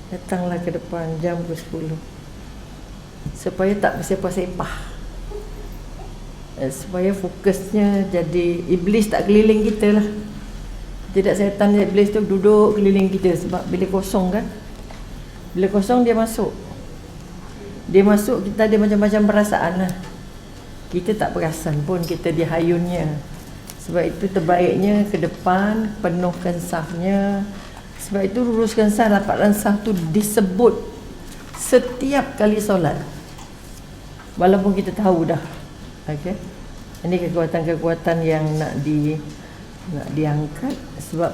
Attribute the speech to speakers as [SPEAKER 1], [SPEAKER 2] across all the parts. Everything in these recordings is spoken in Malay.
[SPEAKER 1] Datanglah ke depan jam pukul 10 supaya tak bersepah-sepah, supaya fokusnya jadi iblis tak keliling kita lah. Tidak, setan iblis tu duduk keliling kita. Sebab bila kosong kan, bila kosong dia masuk, kita ada macam-macam perasaan lah. Kita tak perasan pun kita dihayunnya. Sebab itu terbaiknya ke depan, penuhkan safnya. Sebab itu luruskan saf, rapatkan saf tu disebut setiap kali solat, walaupun kita tahu dah. Okey, ini kekuatan-kekuatan yang nak diangkat. Sebab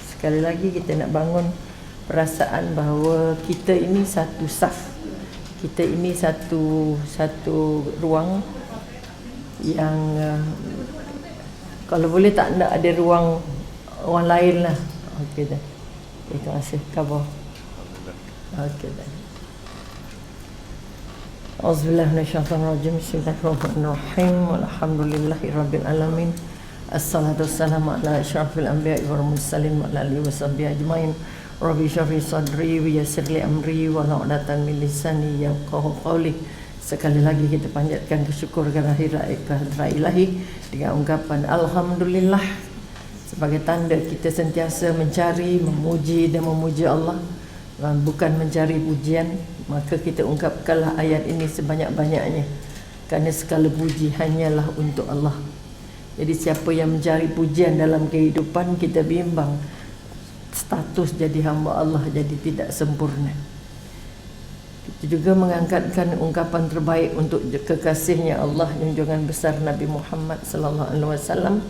[SPEAKER 1] sekali lagi kita nak bangun perasaan bahawa kita ini satu saf, kita ini satu ruang yang kalau boleh tak nak ada ruang orang lain lah. Okey dah. Terima kasih. Khabar. Okey dah. Auzubillahi minasyaitonir rajim. Bismillahirrahmanirrahim. Walhamdulillahirabbil alamin. Assalatu wassalamu ala asyrafil anbiya'i wal mursalin wa ala alihi washabbihi ajmain. Rabbi shrah sadri wa yassir li amri wa hlul min lisani yafqahu qawli. Sekali lagi kita panjatkan bersyukur kerana kehadirat ilahi dengan ungkapan alhamdulillah, sebagai tanda kita sentiasa mencari, memuji dan memuji Allah, bukan mencari pujian. Maka kita ungkapkanlah ayat ini sebanyak-banyaknya, kerana segala puji hanyalah untuk Allah. Jadi siapa yang mencari pujian dalam kehidupan, kita bimbang status jadi hamba Allah jadi tidak sempurna. Kita juga mengangkatkan ungkapan terbaik untuk kekasihnya Allah, junjungan besar Nabi Muhammad sallallahu alaihi wasallam.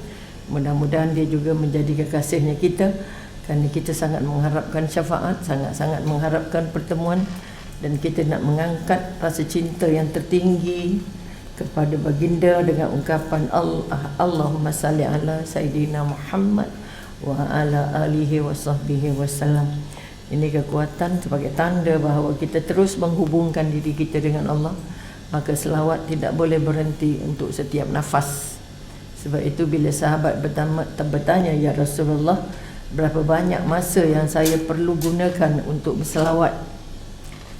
[SPEAKER 1] Mudah-mudahan dia juga menjadi kekasihnya kita, kerana kita sangat mengharapkan syafaat, sangat-sangat mengharapkan pertemuan, dan kita nak mengangkat rasa cinta yang tertinggi kepada baginda dengan ungkapan Allahumma salli ala Sayyidina Muhammad wa ala alihi wa sahbihi wasallam. Ini kekuatan sebagai tanda bahawa kita terus menghubungkan diri kita dengan Allah. Maka selawat tidak boleh berhenti untuk setiap nafas. Sebab itu bila sahabat bertanya, ya Rasulullah, berapa banyak masa yang saya perlu gunakan untuk berselawat?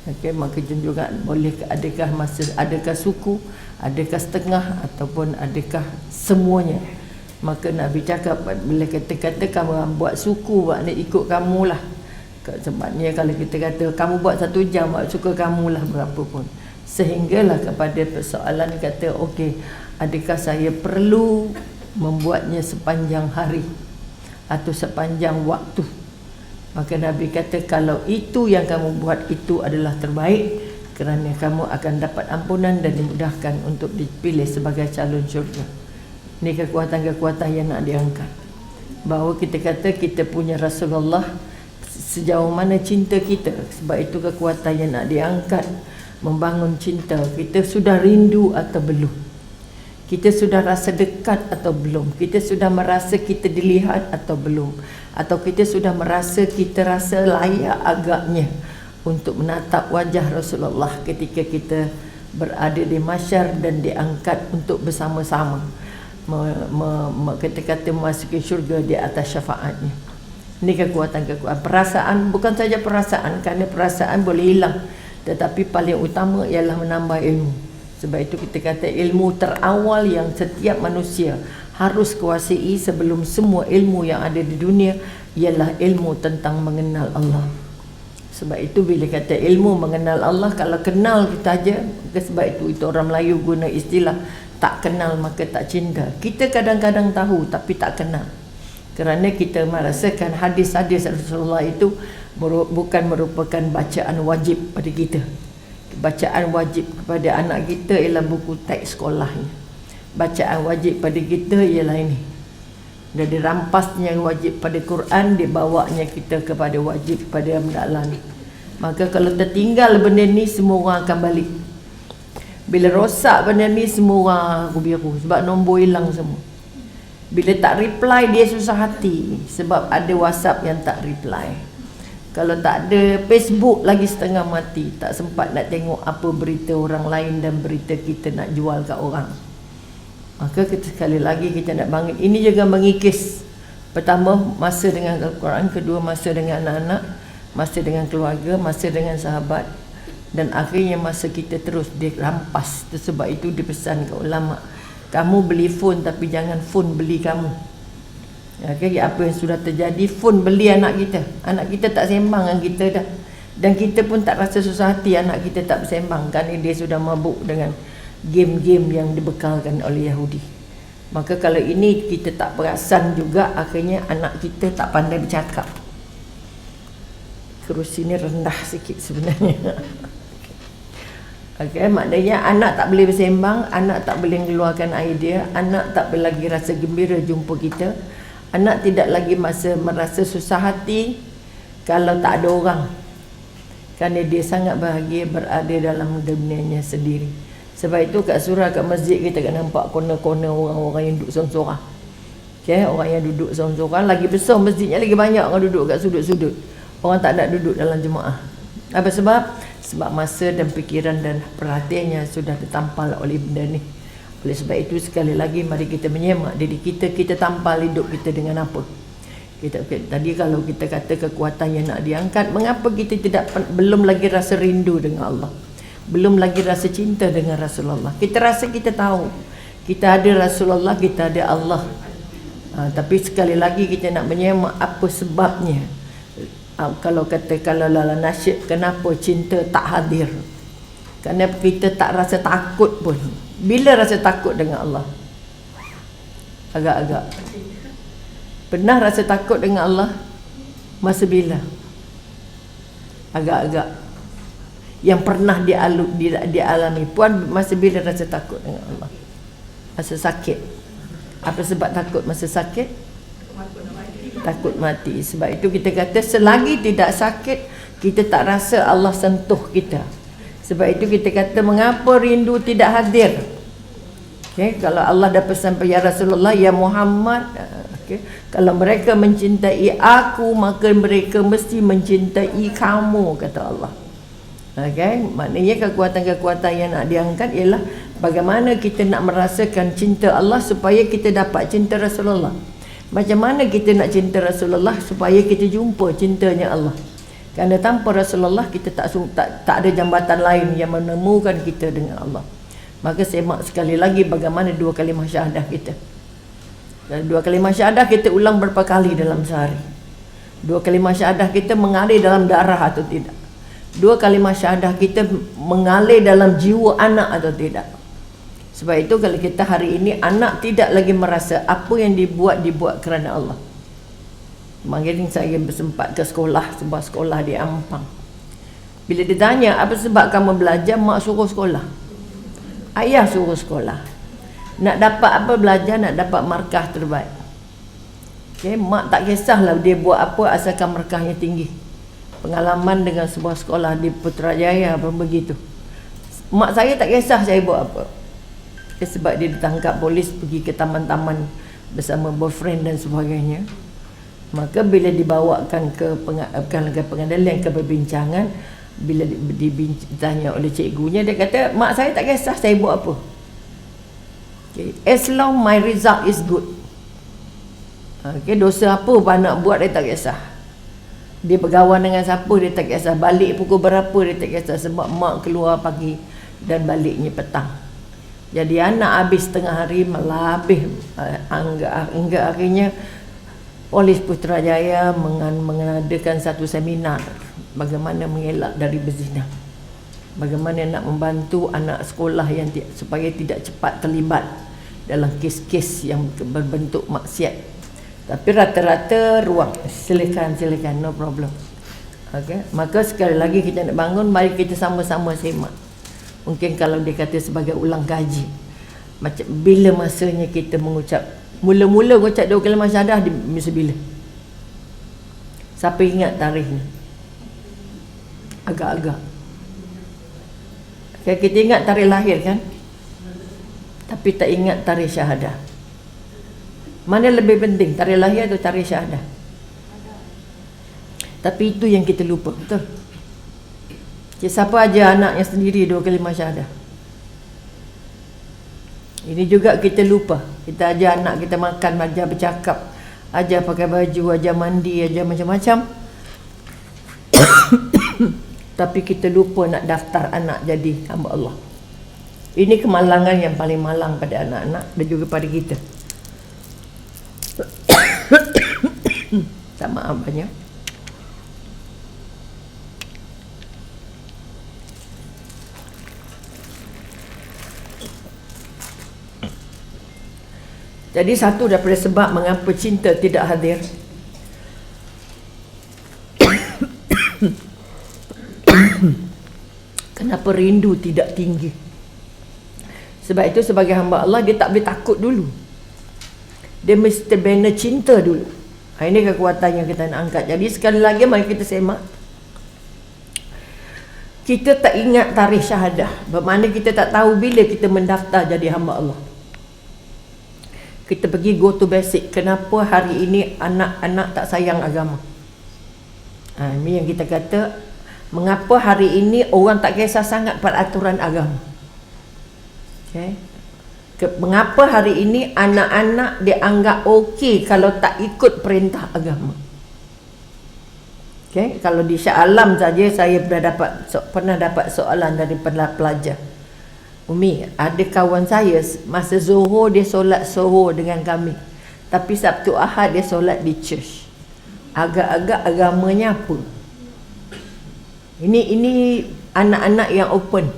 [SPEAKER 1] Okey, maka junjungan boleh, adakah masa, adakah suku, adakah setengah, ataupun adakah semuanya? Maka Nabi cakap, bila kata-kata kamu buat suku, maknanya ikut kamulah. Sebabnya kalau kita kata kamu buat 1 jam, suka kamulah berapa pun. Sehinggalah kepada persoalan kata, okey, adakah saya perlu membuatnya sepanjang hari atau sepanjang waktu? Maka Nabi kata, kalau itu yang kamu buat itu adalah terbaik, kerana kamu akan dapat ampunan dan dimudahkan untuk dipilih sebagai calon syurga. Ini kekuatan-kekuatan yang nak diangkat. Bahawa kita kata kita punya Rasulullah, sejauh mana cinta kita. Sebab itu kekuatan yang nak diangkat, membangun cinta. Kita sudah rindu atau belum? Kita sudah rasa dekat atau belum? Kita sudah merasa kita dilihat atau belum? Atau kita sudah merasa kita rasa layak agaknya untuk menatap wajah Rasulullah ketika kita berada di mahsyar dan diangkat untuk bersama-sama kata-kata memasuki syurga di atas syafaatnya. Ini kekuatan-kekuatan perasaan. Bukan saja perasaan, kerana perasaan boleh hilang, tetapi paling utama ialah menambah ilmu. Sebab itu kita kata ilmu terawal yang setiap manusia harus kuasai sebelum semua ilmu yang ada di dunia, ialah ilmu tentang mengenal Allah. Sebab itu bila kata ilmu mengenal Allah, kalau kenal kita aja, sebab itu orang Melayu guna istilah tak kenal maka tak cinta. Kita kadang-kadang tahu tapi tak kenal, kerana kita merasakan hadis-hadis Rasulullah itu bukan merupakan bacaan wajib pada kita. Bacaan wajib kepada anak kita ialah buku teks sekolahnya. Bacaan wajib pada kita ialah ini. Dah dirampasnya wajib pada Quran, dibawanya kita kepada wajib pada mendalam. Maka kalau tertinggal benda ni, semua orang akan balik. Bila rosak benda ni, semua orang aku biru, sebab nombor hilang semua. Bila tak reply, dia susah hati sebab ada WhatsApp yang tak reply. Kalau tak ada Facebook, lagi setengah mati, tak sempat nak tengok apa berita orang lain dan berita kita nak jual kat orang. Maka kita sekali lagi kita nak bangun. Ini juga mengikis. Pertama, masa dengan Al-Quran. Kedua, masa dengan anak-anak. masa dengan keluarga, masa dengan sahabat, dan akhirnya masa kita terus dirampas. Sebab itu dipesan ke ulama, kamu beli phone tapi jangan phone beli kamu. Okay, apa yang sudah terjadi, phone beli anak kita tak sembang dengan kita dah, dan kita pun tak rasa susah hati anak kita tak bersembang kerana dia sudah mabuk dengan game-game yang dibekalkan oleh Yahudi. Maka kalau ini kita tak perasan juga, akhirnya anak kita tak pandai bercakap. Kerusi ni rendah sikit sebenarnya. Okay, maknanya anak tak boleh bersembang, anak tak boleh mengeluarkan idea, anak tak boleh lagi rasa gembira jumpa kita, anak tidak lagi merasa susah hati kalau tak ada orang, kerana dia sangat bahagia berada dalam dunianya sendiri. Sebab itu kat surah, kat masjid kita kan nampak kona-kona orang-orang yang duduk seorang-seorang. Okay, orang yang duduk seorang-seorang, lagi besar masjidnya, lagi banyak orang duduk kat sudut-sudut. Orang tak nak duduk dalam jemaah. Apa sebab? Sebab masa dan fikiran dan perhatiannya sudah tertampal oleh benda ni. Oleh sebab itu sekali lagi mari kita menyemak diri kita. Kita tampal hidup kita dengan apa? Tadi kalau kita kata kekuatan yang nak diangkat, mengapa kita belum lagi rasa rindu dengan Allah, belum lagi rasa cinta dengan Rasulullah? Kita rasa kita tahu kita ada Rasulullah, kita ada Allah, tapi sekali lagi kita nak menyemak apa sebabnya. Kalau lala nasyid, kenapa cinta tak hadir? Kerana kita tak rasa takut pun. Bila rasa takut dengan Allah? Agak-agak. Pernah rasa takut dengan Allah? Masa bila? Agak-agak. Yang pernah dialami puan, masa bila rasa takut dengan Allah? Masa sakit. Apa sebab takut masa sakit? Takut mati. Sebab itu kita kata selagi tidak sakit, kita tak rasa Allah sentuh kita. Sebab itu kita kata mengapa rindu tidak hadir. Okay, kalau Allah dah pesan pada Rasulullah, ya Muhammad, okay, kalau mereka mencintai aku, maka mereka mesti mencintai kamu, kata Allah. Okay, maknanya kekuatan-kekuatan yang nak diangkat ialah bagaimana kita nak merasakan cinta Allah supaya kita dapat cinta Rasulullah. Macam mana kita nak cinta Rasulullah supaya kita jumpa cintanya Allah? Kerana tanpa Rasulullah kita tak ada jambatan lain yang menemukan kita dengan Allah. Maka semak sekali lagi bagaimana dua kalimah syahadah kita. Dan dua kalimah syahadah kita ulang berapa kali dalam sehari? Dua kalimah syahadah kita mengalir dalam darah atau tidak? Dua kalimah syahadah kita mengalir dalam jiwa anak atau tidak? Sebab itu kalau kita hari ini anak tidak lagi merasa apa yang dibuat kerana Allah. Kemarin saya bersempat ke sekolah, sebuah sekolah di Ampang. Bila ditanya apa sebab kamu belajar, mak suruh sekolah, ayah suruh sekolah. Nak dapat apa belajar? Nak dapat markah terbaik. Okay, mak tak kisahlah dia buat apa asalkan markahnya tinggi. Pengalaman dengan sebuah sekolah di Putrajaya pun begitu. Mak saya tak kisah saya buat apa. Sebab dia ditangkap polis pergi ke taman-taman bersama boyfriend dan sebagainya. Maka bila dibawakan ke pengadilan, ke perbincangan, bila ditanya oleh cikgunya, dia kata mak saya tak kisah saya buat apa. Okay, as long my result is good. Okay, dosa apa anak buat dia tak kisah. Dia bergawan dengan siapa dia tak kisah. Balik pukul berapa dia tak kisah. Sebab mak keluar pagi dan baliknya petang. Jadi anak habis tengah hari malah habis hingga akhirnya Polis Putrajaya mengadakan satu seminar bagaimana mengelak dari berzina, bagaimana nak membantu anak sekolah yang supaya tidak cepat terlibat dalam kes-kes yang berbentuk maksiat. Tapi rata-rata ruang, silakan no problem. Okay? Maka sekali lagi kita nak bangun, mari kita sama-sama semak. Mungkin kalau dia kata sebagai ulang kaji, macam bila masanya kita mengucap, mula-mula mengucap dua kalimah syahadah di masa bila? Siapa ingat tarikh ni? Agak-agak. Okay, kita ingat tarikh lahir kan? Tapi tak ingat tarikh syahadah. Mana lebih penting, tarikh lahir atau tarikh syahadah? Tapi itu yang kita lupa, betul? Siapa aja anaknya sendiri dua kalimah syahadah? Ini juga kita lupa. Kita ajar anak kita makan, ajar bercakap, ajar pakai baju, ajar mandi, ajar macam-macam. Tapi kita lupa nak daftar anak jadi hamba Allah. Ini kemalangan yang paling malang pada anak-anak dan juga pada kita. Tak maaf banyak. Jadi satu daripada sebab mengapa cinta tidak hadir, kenapa rindu tidak tinggi. Sebab itu sebagai hamba Allah, dia tak boleh takut dulu. Dia mesti bina cinta dulu. Ini kekuatan yang kita nak angkat. Jadi sekali lagi mari kita semak. Kita tak ingat tarikh syahadah, bermakna kita tak tahu bila kita mendaftar jadi hamba Allah. Kita pergi go to basic. Kenapa hari ini anak-anak tak sayang agama? Ini yang kita kata, mengapa hari ini orang tak kisah sangat pada aturan agama. Okay. Mengapa hari ini anak-anak dianggap okey kalau tak ikut perintah agama. Okay. Kalau di Shah Alam saja saya pernah dapat soalan daripada pelajar. Umi, ada kawan saya masa Zuhur dia solat Zuhur dengan kami, tapi Sabtu Ahad dia solat di church. Agak-agak agamanya apa? Ini anak-anak yang open.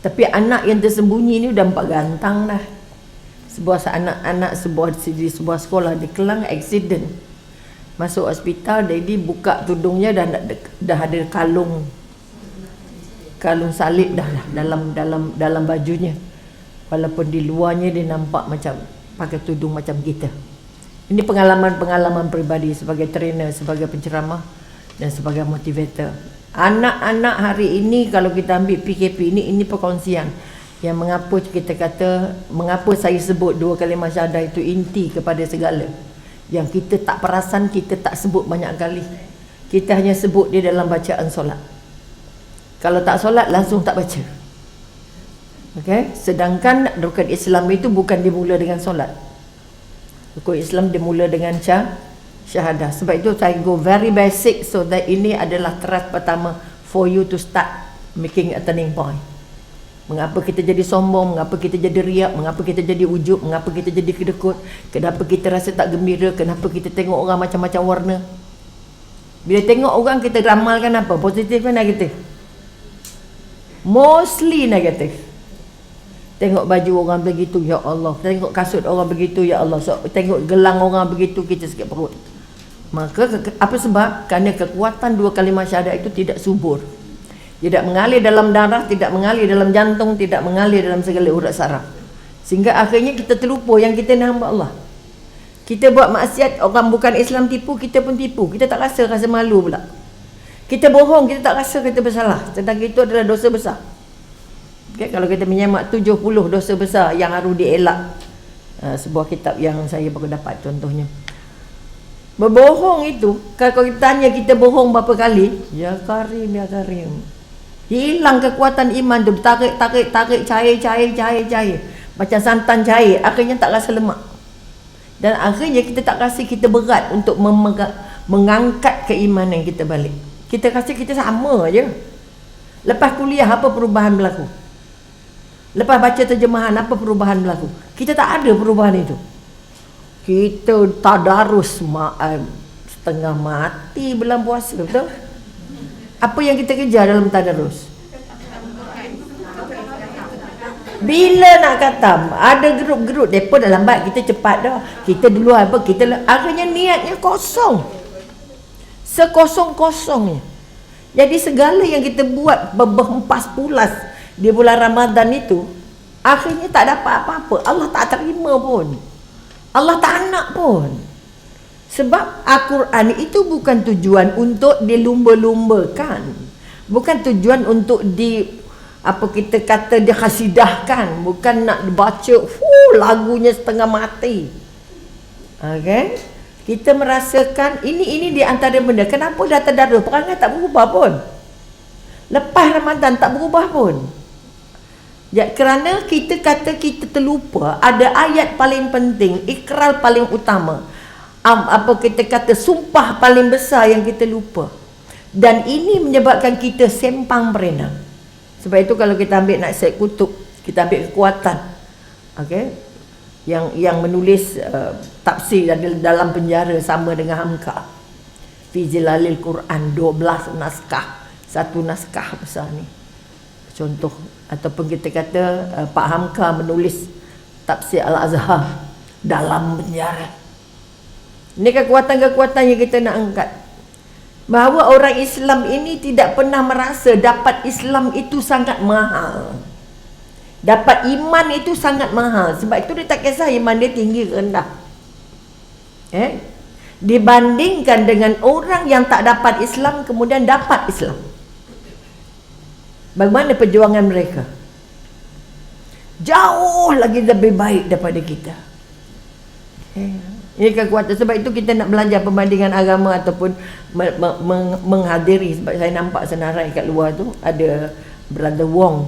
[SPEAKER 1] Tapi anak yang tersembunyi ni dah nampak gantang dah. Anak-anak di sebuah sekolah di Kelang accident. Masuk hospital, jadi buka tudungnya dah ada kalung salib dah dalam bajunya. Walaupun di luarnya dia nampak macam pakai tudung macam kita. Ini pengalaman-pengalaman peribadi sebagai trainer, sebagai penceramah dan sebagai motivator. Anak-anak hari ini kalau kita ambil PKP ini perkongsian yang mengapa kita kata, mengapa saya sebut dua kalimah syahadah itu inti kepada segala. Yang kita tak perasan, kita tak sebut banyak kali. Kita hanya sebut dia dalam bacaan solat. Kalau tak solat langsung tak baca. Okay? Sedangkan rukun Islam itu bukan dimula dengan solat. Rukun Islam dimula dengan syahadah. Sebab itu saya go very basic, so that ini adalah teras pertama for you to start making a turning point. Mengapa kita jadi sombong, mengapa kita jadi riak, mengapa kita jadi ujub, mengapa kita jadi kedekut, kenapa kita rasa tak gembira, kenapa kita tengok orang macam-macam warna. Bila tengok orang kita ramalkan apa? Positif ke negatif? Mostly negatif. Tengok baju orang begitu, ya Allah. Tengok kasut orang begitu, ya Allah. So, tengok gelang orang begitu, kita sakit perut. Maka apa sebab? Kerana kekuatan dua kalimah syahadat itu tidak subur. Tidak mengalir dalam darah, tidak mengalir dalam jantung, tidak mengalir dalam segala urat saraf. Sehingga akhirnya kita terlupa yang kita ni hamba Allah. Kita buat maksiat, orang bukan Islam tipu, kita pun tipu. Kita tak rasa malu pula. Kita bohong, kita tak rasa kita bersalah. Tentang itu adalah dosa besar. Okay, kalau kita menyemak 70 dosa besar yang harus dielak. Sebuah kitab yang saya baru dapat contohnya. Berbohong itu, kalau kita tanya kita bohong berapa kali, ya Karim, ya Karim. Hilang kekuatan iman tu, tarik, cair. Macam santan cair, akhirnya tak rasa lemak. Dan akhirnya kita tak rasa kita berat untuk mengangkat keimanan kita balik. Kita rasa kita sama je. Lepas kuliah apa perubahan berlaku? Lepas baca terjemahan apa perubahan berlaku? Kita tak ada perubahan itu. Kita tadarus setengah mati bulan puasa, betul? Apa yang kita kejar dalam tadarus? Bila nak khatam, ada grup-grup depa dah lambat, kita cepat dah. Kita dulu apa? Akhirnya niatnya kosong. Sekosong-kosongnya. Jadi segala yang kita buat berhempas pulas di bulan Ramadan itu, akhirnya tak dapat apa-apa. Allah tak terima pun. Allah tak nak pun. Sebab Al-Quran itu bukan tujuan untuk dilumba-lumbakan. Bukan tujuan untuk kita kata dikhasidahkan. Bukan nak baca lagunya setengah mati. Okay? Kita merasakan ini di antara benda. Kenapa dah terdarus? Perangai tak berubah pun. Lepas Ramadan tak berubah pun. Ya, kerana kita kata kita terlupa ada ayat paling penting, ikrar paling utama. Kita kata sumpah paling besar yang kita lupa. Dan ini menyebabkan kita sempang berenang. Sebab itu kalau kita ambil nak Said Qutb, kita ambil kekuatan, okey, yang menulis tafsir dalam penjara sama dengan Hamka fi Zilalil Quran, 12 naskah, satu naskah besar ni contoh. Ataupun kita kata Pak Hamka menulis tafsir Al-Azhar dalam penjara. Ini kekuatan-kekuatan yang kita nak angkat, bahawa orang Islam ini tidak pernah merasa dapat Islam itu sangat mahal, dapat iman itu sangat mahal. Sebab itu dia tak kisah iman dia tinggi ke rendah, dibandingkan dengan orang yang tak dapat Islam kemudian dapat Islam. Bagaimana perjuangan mereka? Jauh lagi lebih baik daripada kita. Ini kekuatan. Sebab itu kita nak belajar perbandingan agama ataupun menghadiri. Sebab saya nampak senarai kat luar tu ada Brother Wong.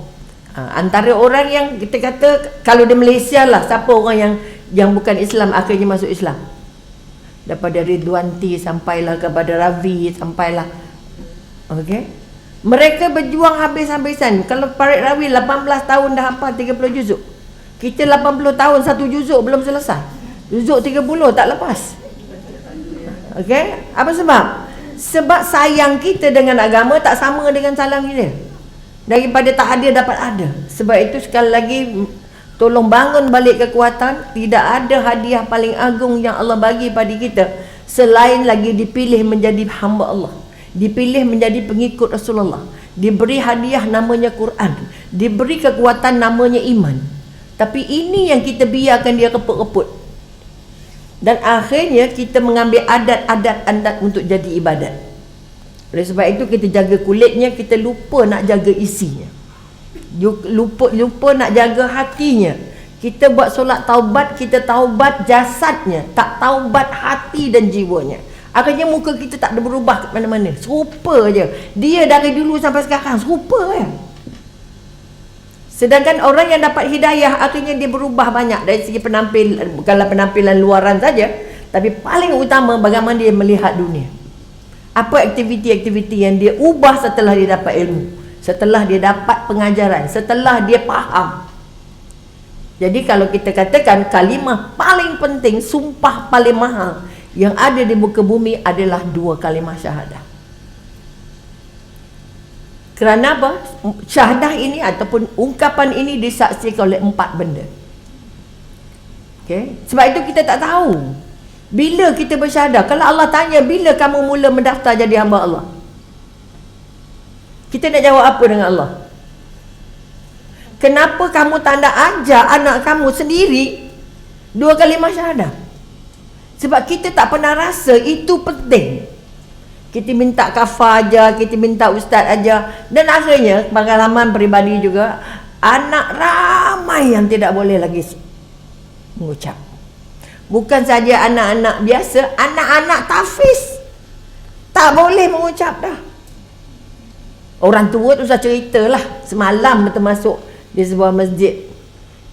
[SPEAKER 1] Antara orang yang kita kata kalau di Malaysia lah, siapa orang yang bukan Islam akhirnya masuk Islam. Daripada Ridwanti sampailah kepada Ravi, sampailah, okey. Mereka berjuang habis-habisan. Kalau Farid Rawi 18 tahun dah hafal 30 juzuk, kita 80 tahun satu juzuk belum selesai, juzuk 30 tak lepas. Okey, apa sebab? Sebab sayang kita dengan agama tak sama dengan salam kita. Daripada tak ada dapat ada. Sebab itu sekali lagi tolong bangun balik kekuatan. Tidak ada hadiah paling agung yang Allah bagi pada kita selain lagi dipilih menjadi hamba Allah, dipilih menjadi pengikut Rasulullah, diberi hadiah namanya Quran, diberi kekuatan namanya iman. Tapi ini yang kita biarkan dia keput-keput, dan akhirnya kita mengambil adat-adat untuk jadi ibadat. Oleh sebab itu kita jaga kulitnya, kita lupa nak jaga isinya, lupa nak jaga hatinya. Kita buat solat taubat, kita taubat jasadnya, tak taubat hati dan jiwanya. Akhirnya muka kita tak ada berubah ke mana-mana, serupa je. Dia dari dulu sampai sekarang serupa kan. Sedangkan orang yang dapat hidayah akhirnya dia berubah banyak dari segi bukanlah penampilan luaran saja, tapi paling utama bagaimana dia melihat dunia. Apa aktiviti-aktiviti yang dia ubah setelah dia dapat ilmu, setelah dia dapat pengajaran, setelah dia faham. Jadi kalau kita katakan kalimah paling penting, sumpah paling mahal yang ada di muka bumi adalah 2 kalimah syahadah. Kerana apa? Syahadah ini ataupun ungkapan ini disaksikan oleh 4 benda. Okay? Sebab itu kita tak tahu bila kita bersyahadah. Kalau Allah tanya bila kamu mula mendaftar jadi hamba Allah, kita nak jawab apa dengan Allah? Kenapa kamu tak nak ajar anak kamu sendiri 2 kalimah syahadah? Sebab kita tak pernah rasa itu penting. Kita minta kafar aja, kita minta ustaz aja. Dan akhirnya pengalaman peribadi juga, anak ramai yang tidak boleh lagi mengucap. Bukan saja anak-anak biasa, anak-anak tafiz tak boleh mengucap dah. Orang tua tu saya ceritalah, semalam betul masuk di sebuah masjid.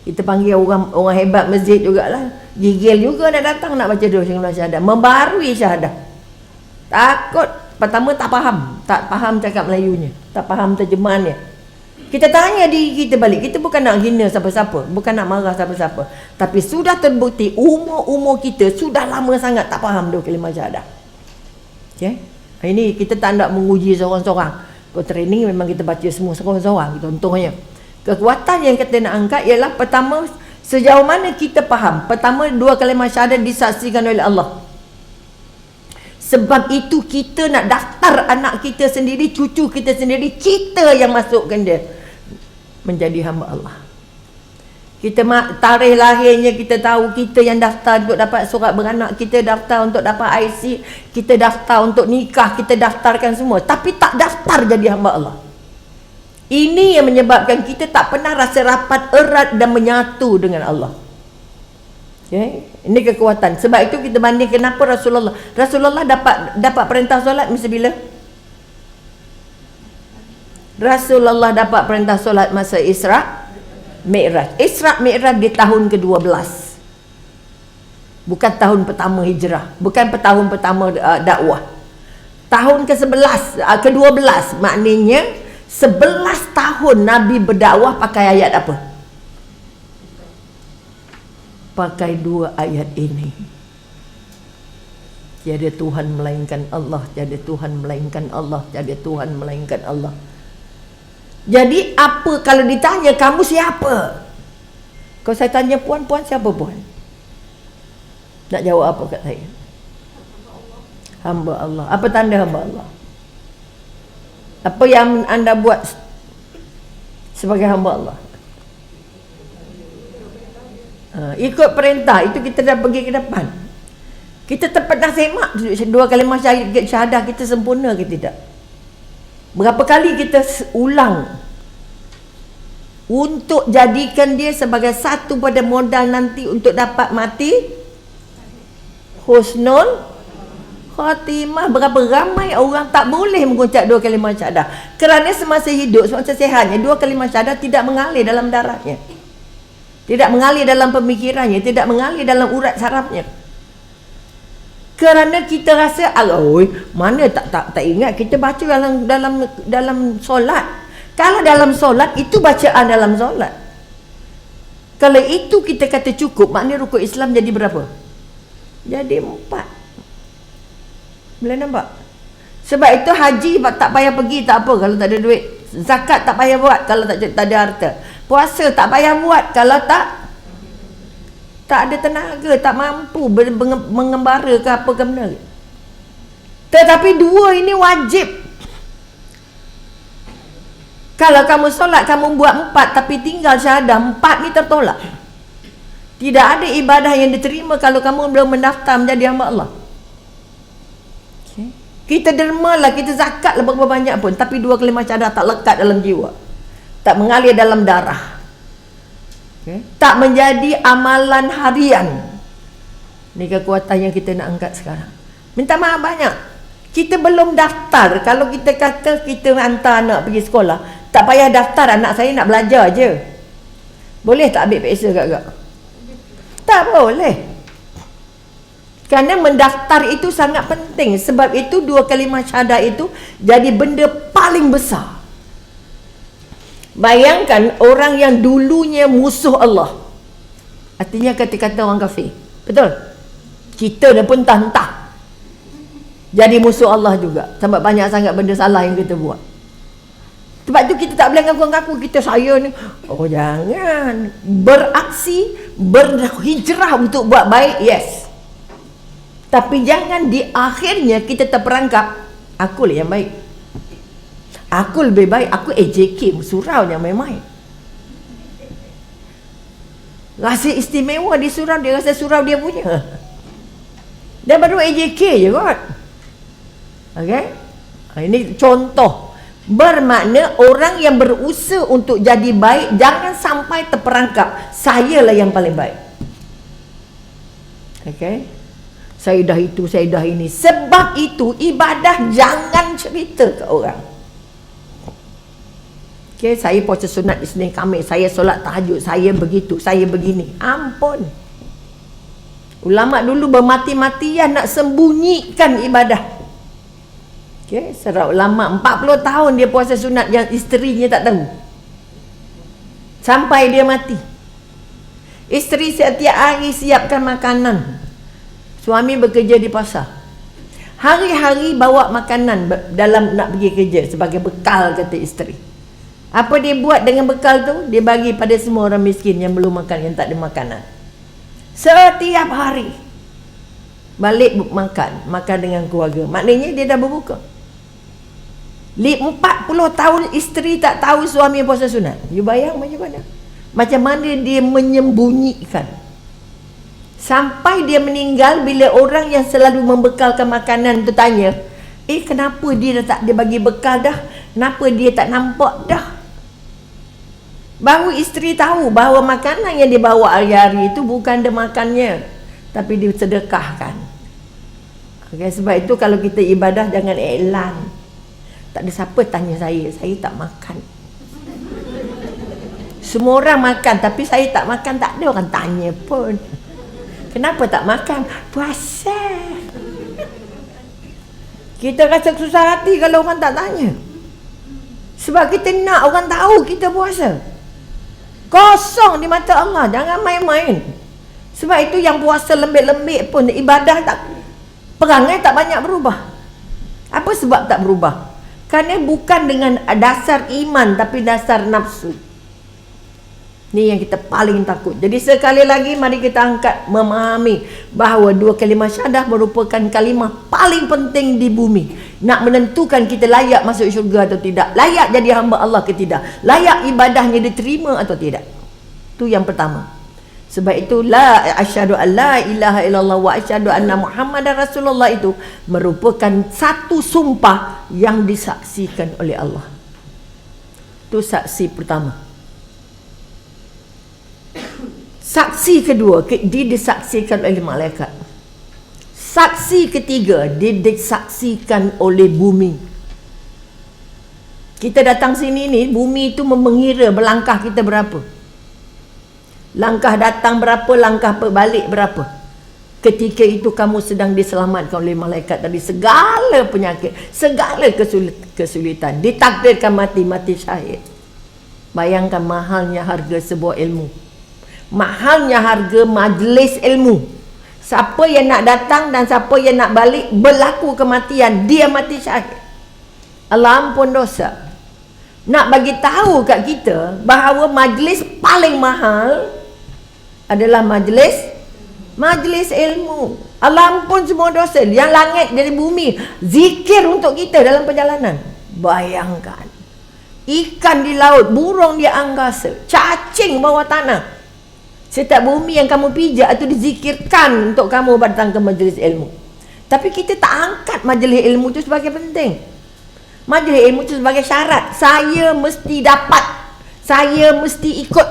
[SPEAKER 1] Kita panggil orang hebat masjid jugalah. Gigil juga nak datang nak baca 2 kalimah syahadah, membarui syahadah. Takut, pertama tak faham cakap Melayunya, tak faham terjemahannya. Kita tanya diri kita balik, kita bukan nak hina siapa-siapa, bukan nak marah siapa-siapa, tapi sudah terbukti umur kita sudah lama sangat tak faham 2 kalimah syahadah. Okay? Ini kita tak nak menguji seorang-seorang. Kalau training memang kita baca semua seorang-seorang. Contohnya kekuatan yang kita nak angkat ialah pertama, sejauh mana kita faham. Pertama, 2 kalimah syahadah disaksikan oleh Allah. Sebab itu kita nak daftar anak kita sendiri, cucu kita sendiri, kita yang masukkan dia menjadi hamba Allah. Kita tarikh lahirnya kita tahu, kita yang daftar untuk dapat surat beranak, kita daftar untuk dapat IC, kita daftar untuk nikah, kita daftarkan semua, tapi tak daftar jadi hamba Allah. Ini yang menyebabkan kita tak pernah rasa rapat, erat dan menyatu dengan Allah. Okay? Ini kekuatan. Sebab itu kita banding kenapa Rasulullah dapat perintah solat masa bila? Rasulullah dapat perintah solat masa Isra Mi'raj. Isra Mi'raj di tahun ke-12. Bukan tahun pertama hijrah, bukan tahun pertama dakwah. Tahun ke-11, ke-12, maknanya 11 tahun Nabi berdakwah pakai ayat apa? Pakai 2 ayat ini. Tiada Tuhan melainkan Allah, tiada Tuhan melainkan Allah, tiada Tuhan melainkan Allah. Jadi apa kalau ditanya kamu siapa? Kalau saya tanya puan siapa puan? Nak jawab apa kat saya? Hamba Allah. Apa tanda hamba Allah? Apa yang anda buat sebagai hamba Allah? Ikut perintah. Itu kita dah pergi ke depan. Kita pernah semak 2 kalimah syahadah kita sempurna ke tidak? Berapa kali kita ulang untuk jadikan dia sebagai satu pada modal nanti untuk dapat mati husnul khatimah. Berapa ramai orang tak boleh mengucap 2 kalimah syahadah kerana semasa hidup, semasa sihatnya 2 kalimah syahadah tidak mengalir dalam darahnya, tidak mengalir dalam pemikirannya, tidak mengalir dalam urat sarafnya. Kerana kita rasa mana tak ingat kita baca dalam solat. Kalau dalam solat itu bacaan dalam solat. Kalau itu kita kata cukup, maknanya rukun Islam jadi berapa? Jadi 4. Boleh nampak? Sebab itu haji tak payah pergi, tak apa kalau tak ada duit. Zakat tak payah buat kalau tak ada harta. Puasa tak payah buat kalau tak ada tenaga, tak mampu mengembara ke apa ke benda. Tetapi 2 ini wajib. Kalau kamu solat, kamu buat 4 tapi tinggal syahadah, 4 ni tertolak. Tidak ada ibadah yang diterima kalau kamu belum mendaftar menjadi hamba Allah. Kita dermalah, kita zakatlah berapa banyak pun, tapi 2 kalimah syahadah tak lekat dalam jiwa, tak mengalir dalam darah, tak menjadi amalan harian. Ini kekuatan yang kita nak angkat sekarang. Minta maaf banyak, kita belum daftar. Kalau kita kata kita hantar anak pergi sekolah, tak payah daftar, anak saya nak belajar je, boleh tak ambil peksa agak-agak? Tak boleh. Kerana mendaftar itu sangat penting. Sebab itu 2 kalimah syahadah itu jadi benda paling besar. Bayangkan orang yang dulunya musuh Allah, artinya kata-kata orang kafir, betul? Kita dah pun entah jadi musuh Allah juga. Sebab banyak sangat benda salah yang kita buat. Sebab tu kita tak boleh ngaku-ngaku kita saya ni. Oh jangan. Beraksi, berhijrah untuk buat baik, yes. Tapi jangan di akhirnya kita terperangkap, aku lah yang baik, aku lebih baik, aku AJK, surau yang main-main. Rasa istimewa di surau, dia rasa surau dia punya. Dia baru AJK je kot. Okay? Ini contoh. Bermakna orang yang berusaha untuk jadi baik, jangan sampai terperangkap saya lah yang paling baik. Okay? Saya dah itu, saya dah ini. Sebab itu ibadah jangan cerita ke orang. Okay, saya puasa sunat di Isnin Khamis, saya solat tahajud, saya begitu, saya begini. Ampun. Ulama dulu bermati-matian nak sembunyikan ibadah. Okay, serah ulama 40 tahun dia puasa sunat yang isterinya tak tahu. Sampai dia mati. Isteri setiap hari siapkan makanan. Suami bekerja di pasar. Hari-hari bawa makanan dalam nak pergi kerja sebagai bekal, kata isteri. Apa dia buat dengan bekal tu? Dia bagi pada semua orang miskin yang belum makan, yang tak ada makanan. Setiap hari balik makan dengan keluarga. Maknanya dia dah berbuka. 40 tahun isteri tak tahu suami puasa sunat. You bayang macam mana? Macam mana dia menyembunyikan. Sampai dia meninggal, bila orang yang selalu membekalkan makanan tu tanya, kenapa dia tak dia bagi bekal dah? Kenapa dia tak nampak dah? Baru isteri tahu bahawa makanan yang dia bawa hari-hari itu bukan dia makannya, tapi dia sedekahkan. Okay, sebab itu kalau kita ibadah jangan iklan. Tak ada siapa tanya saya tak makan. Semua orang makan, tapi saya tak makan, tak ada orang tanya pun. Kenapa tak makan? Puasa. Kita rasa susah hati kalau orang tak tanya. Sebab kita nak orang tahu kita puasa. Kosong di mata Allah. Jangan main-main. Sebab itu yang puasa lembik-lembik pun ibadah tak, perangai tak banyak berubah. Apa sebab tak berubah? Kerana bukan dengan dasar iman, tapi dasar nafsu. Ni yang kita paling takut. Jadi sekali lagi mari kita angkat memahami bahawa dua kalimah syahadah merupakan kalimah paling penting di bumi. Nak menentukan kita layak masuk syurga atau tidak, layak jadi hamba Allah ke tidak, layak ibadahnya diterima atau tidak. Itu yang pertama. Sebab itu la asyhadu an la ilaha illallah wa asyhadu anna Muhammadar Rasulullah itu merupakan satu sumpah yang disaksikan oleh Allah. Itu saksi pertama. Saksi kedua, dia disaksikan oleh malaikat. Saksi ketiga, dia disaksikan oleh bumi. Kita datang sini ni, bumi itu mengira melangkah kita berapa. Langkah datang berapa, langkah balik berapa. Ketika itu kamu sedang diselamatkan oleh malaikat dari segala penyakit, segala kesulitan. Ditakdirkan mati syahid. Bayangkan mahalnya harga sebuah ilmu. Mahalnya harga majlis ilmu. Siapa yang nak datang dan siapa yang nak balik, berlaku kematian, dia mati syahid. Allah ampun dosa. Nak bagi tahu kat kita bahawa majlis paling mahal adalah majlis ilmu. Allah ampun semua dosa. Yang langit dari bumi zikir untuk kita dalam perjalanan. Bayangkan, ikan di laut, burung di angkasa, cacing bawah tanah, setiap bumi yang kamu pijak itu dizikirkan untuk kamu datang ke majlis ilmu. Tapi kita tak angkat majlis ilmu itu sebagai penting. Majlis ilmu itu sebagai syarat. Saya mesti dapat, saya mesti ikut.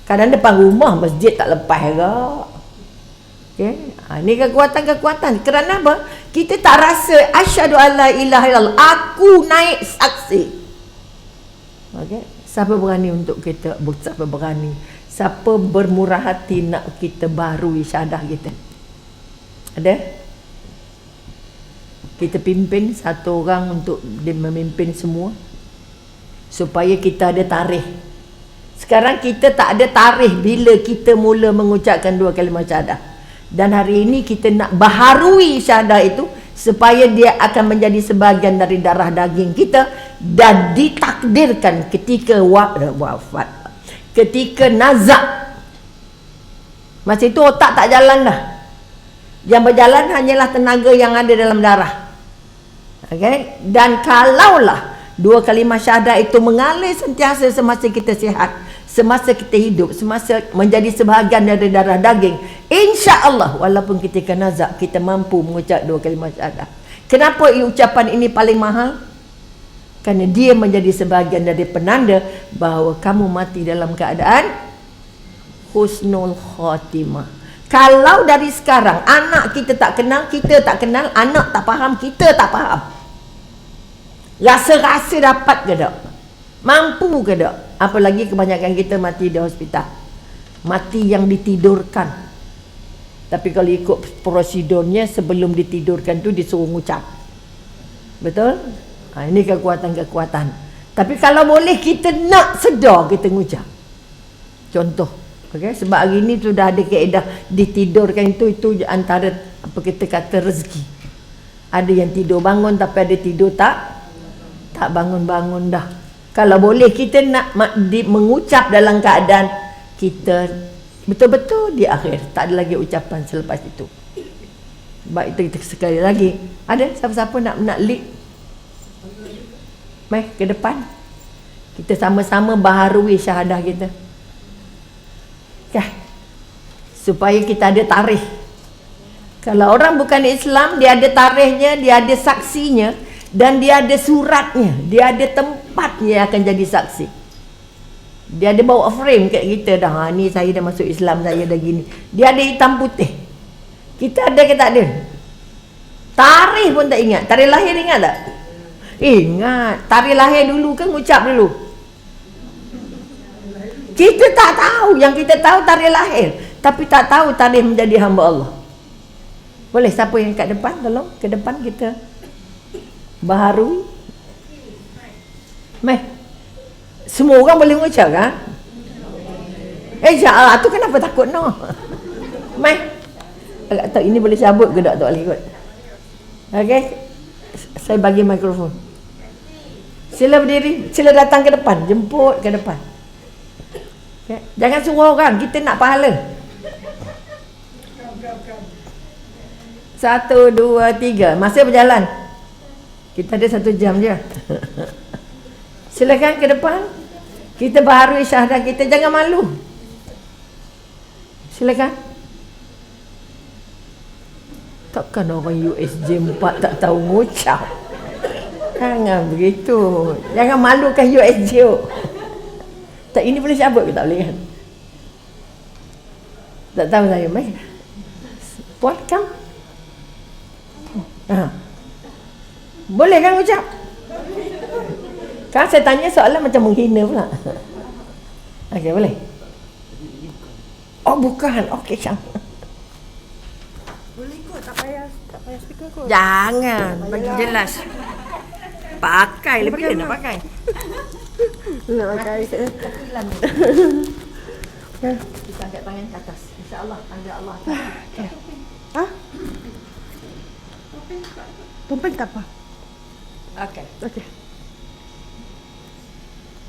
[SPEAKER 1] Kadang depan rumah masjid tak lepas ke. Okay? Ini kekuatan-kekuatan. Kerana apa? Kita tak rasa asyhadu alla ilaha illallah, aku naik saksi. Okay? Siapa berani untuk kita? Siapa berani? Siapa bermurah hati nak kita barui syahadah kita? Ada? Kita pimpin satu orang untuk dia memimpin semua, supaya kita ada tarikh. Sekarang kita tak ada tarikh bila kita mula mengucapkan dua kalimah syahadah. Dan hari ini kita nak baharui syahadah itu supaya dia akan menjadi sebahagian dari darah daging kita dan ditakdirkan ketika wafat. Ketika nazak, masa itu otak tak jalan dah. Yang berjalan hanyalah tenaga yang ada dalam darah. Okay? Dan kalaulah dua kalimah syahadah itu mengalir sentiasa semasa kita sihat, semasa kita hidup, semasa menjadi sebahagian dari darah daging, insya-Allah walaupun ketika nazak kita mampu mengucap dua kalimah syahadah. Kenapa ucapan ini paling mahal? Kerana dia menjadi sebahagian dari penanda bahawa kamu mati dalam keadaan husnul khatimah. Kalau dari sekarang anak kita tak kenal, anak tak faham, kita tak faham, rasa-rasa dapat ke tak? Mampu ke tak? Apalagi kebanyakan kita mati di hospital, mati yang ditidurkan. Tapi kalau ikut prosedurnya, sebelum ditidurkan tu disuruh ngucap. Betul? Ini kekuatan-kekuatan. Tapi kalau boleh kita nak sedar, kita ngucap. Contoh, okay? Sebab hari ni sudah ada kaedah ditidurkan itu antara apa kita kata rezeki. Ada yang tidur bangun, tapi ada tidur tak bangun-bangun dah. Kalau boleh kita nak mengucap dalam keadaan kita betul-betul di akhir, tak ada lagi ucapan selepas itu. Sebab itu kita sekali lagi, ada siapa-siapa nak lead? Mai ke depan, kita sama-sama baharui syahadah kita, supaya kita ada tarikh. Kalau orang bukan Islam, dia ada tarikhnya, dia ada saksinya, dan dia ada suratnya, dia ada tempatnya yang akan jadi saksi. Dia ada bawa frame kat kita dah, ni saya dah masuk Islam, saya dah gini. Dia ada hitam putih. Kita ada ke tak ada? Tarikh pun tak ingat. Tarikh lahir ingat tak? Ingat. Tarikh lahir dulu ke ngucap dulu? Kita tak tahu. Yang kita tahu tarikh lahir, tapi tak tahu tarikh menjadi hamba Allah. Boleh siapa yang kat depan, tolong ke depan kita Baharui. Meh. Semua orang boleh mengucap kan? Ya, tu kenapa takut no? Meh. Agak tahu ini boleh cabut ke tak boleh ikut. Okey. Saya bagi mikrofon. Sila berdiri, sila datang ke depan, jemput ke depan. Okay. Jangan suruh orang, kita nak pahala. 1, 2, 3, masih berjalan. Kita ada 1 jam je. Silakan ke depan. Kita baharui syahadat kita, jangan malu. Silakan. Takkan orang USJ 4 tak tahu ngucap. Jangan begitu. Jangan malukan USJ. Tak, ini boleh cabut ke tak boleh kan? Tak tahu saya, mai. Puan kam? Boleh kan ucap? Kan saya tanya soalan macam menghina pula. Okey, boleh? Oh, bukan. Okey, Syam.
[SPEAKER 2] Boleh kot, tak payah speaker kot.
[SPEAKER 1] Jangan, bagi jelas. Pakai, lebih dia nak pakai.
[SPEAKER 2] Nak pakai.
[SPEAKER 1] Kita angkat tangan ke atas. InsyaAllah, tanda Allah.
[SPEAKER 2] Ha? Tumpeng tak apa?
[SPEAKER 1] Okey.
[SPEAKER 2] Okey.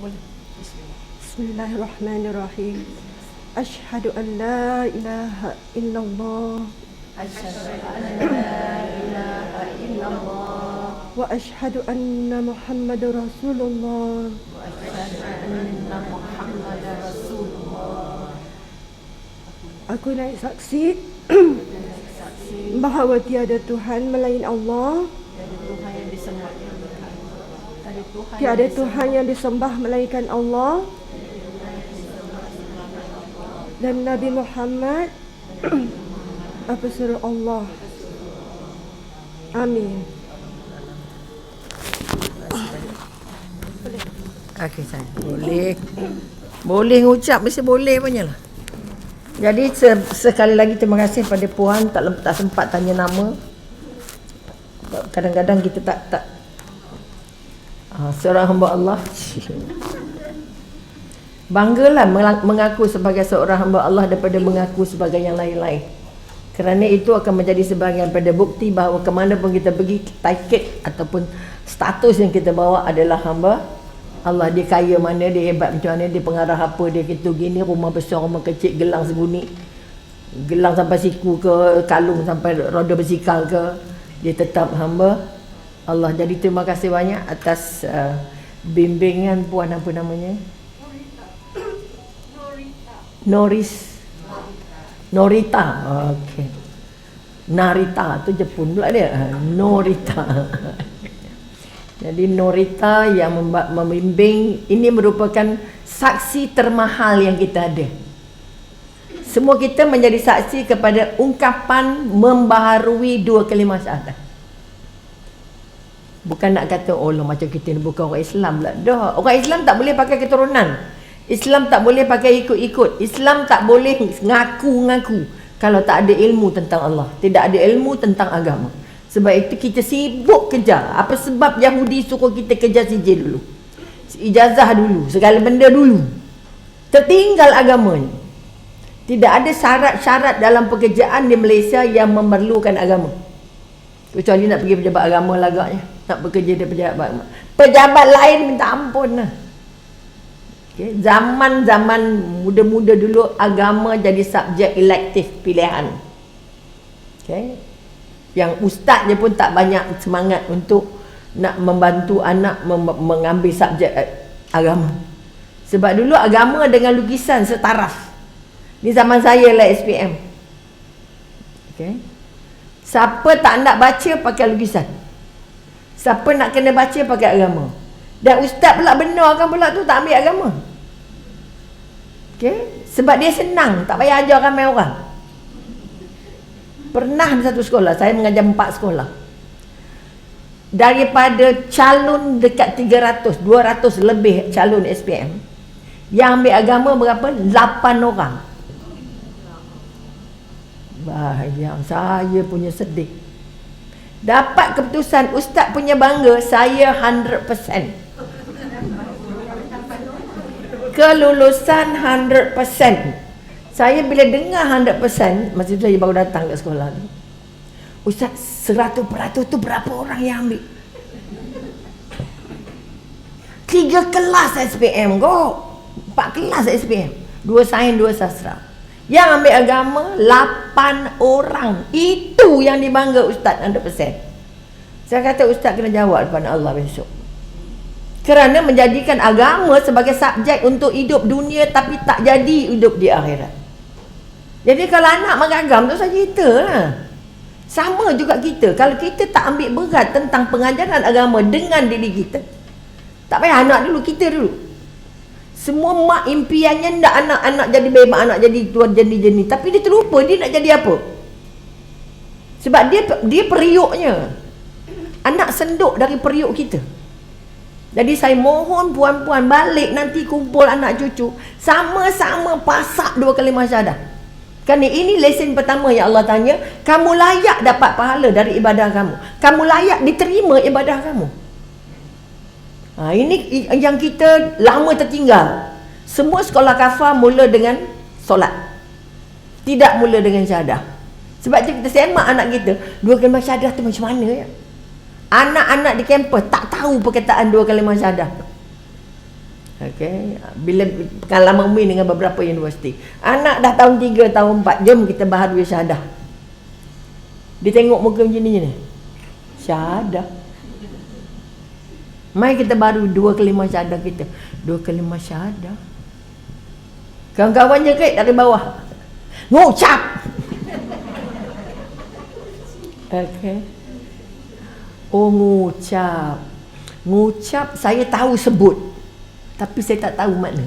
[SPEAKER 1] Boleh. Bismillah.
[SPEAKER 2] Bismillahirrahmanirrahim. Asyhadu an la ilaha illallah
[SPEAKER 1] Asyhadu an la ilaha illallah
[SPEAKER 2] wa asyhadu anna Muhammadar Rasulullah.
[SPEAKER 1] wa asyhadu anna Muhammadar Rasulullah.
[SPEAKER 2] Aku naik saksi bahawa tiada Tuhan melain Allah,
[SPEAKER 1] Tiada Tuhan yang disembah.
[SPEAKER 2] tiada Tuhan yang disembah melainkan Allah, dan Nabi Muhammad apa suruh Allah. Amin.
[SPEAKER 1] Okey, saya boleh. Boleh ngucap, mesti boleh punya lah. Jadi sekali lagi terima kasih pada Puan, tak sempat tanya nama. Kadang-kadang kita tak seorang hamba Allah. Banggalah mengaku sebagai seorang hamba Allah daripada mengaku sebagai yang lain-lain. Kerana itu akan menjadi sebahagian pada bukti bahawa kemana pun kita pergi, tiket ataupun status yang kita bawa adalah hamba Allah. Dia kaya mana, dia hebat macam mana, dia pengarah apa, dia gitu gini, rumah besar, rumah kecil, gelang sebunyi, gelang sampai siku ke, kalung sampai roda bersikal ke, dia tetap hamba Allah. Jadi terima kasih banyak atas bimbingan Puan, apa namanya? Norita. Okey. Narita tu Jepun pula dia. Norita. Jadi Norita yang membimbing ini merupakan saksi termahal yang kita ada. Semua kita menjadi saksi kepada ungkapan membaharui 2 kalimah syahadat. Bukan nak kata Allah macam kita ni bukan orang Islam pula. Dah, orang Islam tak boleh pakai keturunan. Islam tak boleh pakai ikut-ikut. Islam tak boleh ngaku-ngaku kalau tak ada ilmu tentang Allah. Tidak ada ilmu tentang agama. Sebab itu kita sibuk kejar. Apa sebab Yahudi suruh kita kejar sijil dulu, ijazah dulu, segala benda dulu. Tertinggal agama ni. Tidak ada syarat-syarat dalam pekerjaan di Malaysia yang memerlukan agama. Kecuali nak pergi pejabat agama lah agaknya. Nak bekerja di pejabat agama. Pejabat lain minta ampun lah. Okay. Zaman-zaman muda-muda dulu agama jadi subjek elektif pilihan. Okay. Yang ustaznya pun tak banyak semangat untuk nak membantu anak mengambil subjek agama. Sebab dulu agama dengan lukisan setaraf. Ni zaman saya lah SPM. Okay. Siapa tak nak baca pakai lukisan. Siapa nak kena baca pakai agama. Dan ustaz pula benarkan pula tu tak ambil agama. Okay? Sebab dia senang, tak payah ajar ramai orang. Pernah di satu sekolah, saya mengajar 4 sekolah. Daripada calon dekat 300, 200 lebih calon SPM, yang ambil agama berapa? 8 orang. Bayang, saya punya sedih. Dapat keputusan, ustaz punya bangga, saya 100%. Kelulusan 100%. Saya bila dengar 100%, masa tu saya baru datang ke sekolah tu. Ustaz, 100% tu berapa orang yang ambil? 3 kelas SPM kok. 4 kelas SPM. 2 sains, 2 sastra. Yang ambil agama 8 orang. Itu yang dibangga ustaz 100%. Saya kata ustaz kena jawab depan Allah besok. Kerana menjadikan agama sebagai subjek untuk hidup dunia tapi tak jadi hidup di akhirat. Jadi kalau anak mengagam tu saja kita lah. Sama juga kita. Kalau kita tak ambil berat tentang pengajaran agama dengan diri kita, tak payah anak dulu, kita dulu. Semua mak impiannya nak anak-anak jadi bebas, anak jadi tuan jenis-jenis. Tapi dia terlupa dia nak jadi apa. Sebab dia periuknya. Anak senduk dari periuk kita. Jadi saya mohon puan-puan balik nanti kumpul anak cucu. Sama-sama pasak 2 kalimah syahadah. Kerana ini lesen pertama yang Allah tanya. Kamu layak dapat pahala dari ibadah kamu. Kamu layak diterima ibadah kamu. Ini yang kita lama tertinggal. Semua sekolah kafar mula dengan solat, tidak mula dengan syahadah. Sebab tu kita semak anak kita, 2 kalimah syahadah tu macam mana ya? Anak-anak di kampus tak tahu perkataan 2 kalimah syahadah. Okey, bila pengalaman Umi dengan beberapa universiti, anak dah tahun 3, tahun 4, jom kita baharui syahadah. Dia tengok muka macam ni, syahadah. Mai kita baru 2 kalimah syahadah kita. 2 kalimah syahadah. Kawan-kawan je kait dari bawah. Ngucap. Okey. Oh, ngucap. Ngucap saya tahu sebut. Tapi saya tak tahu makna.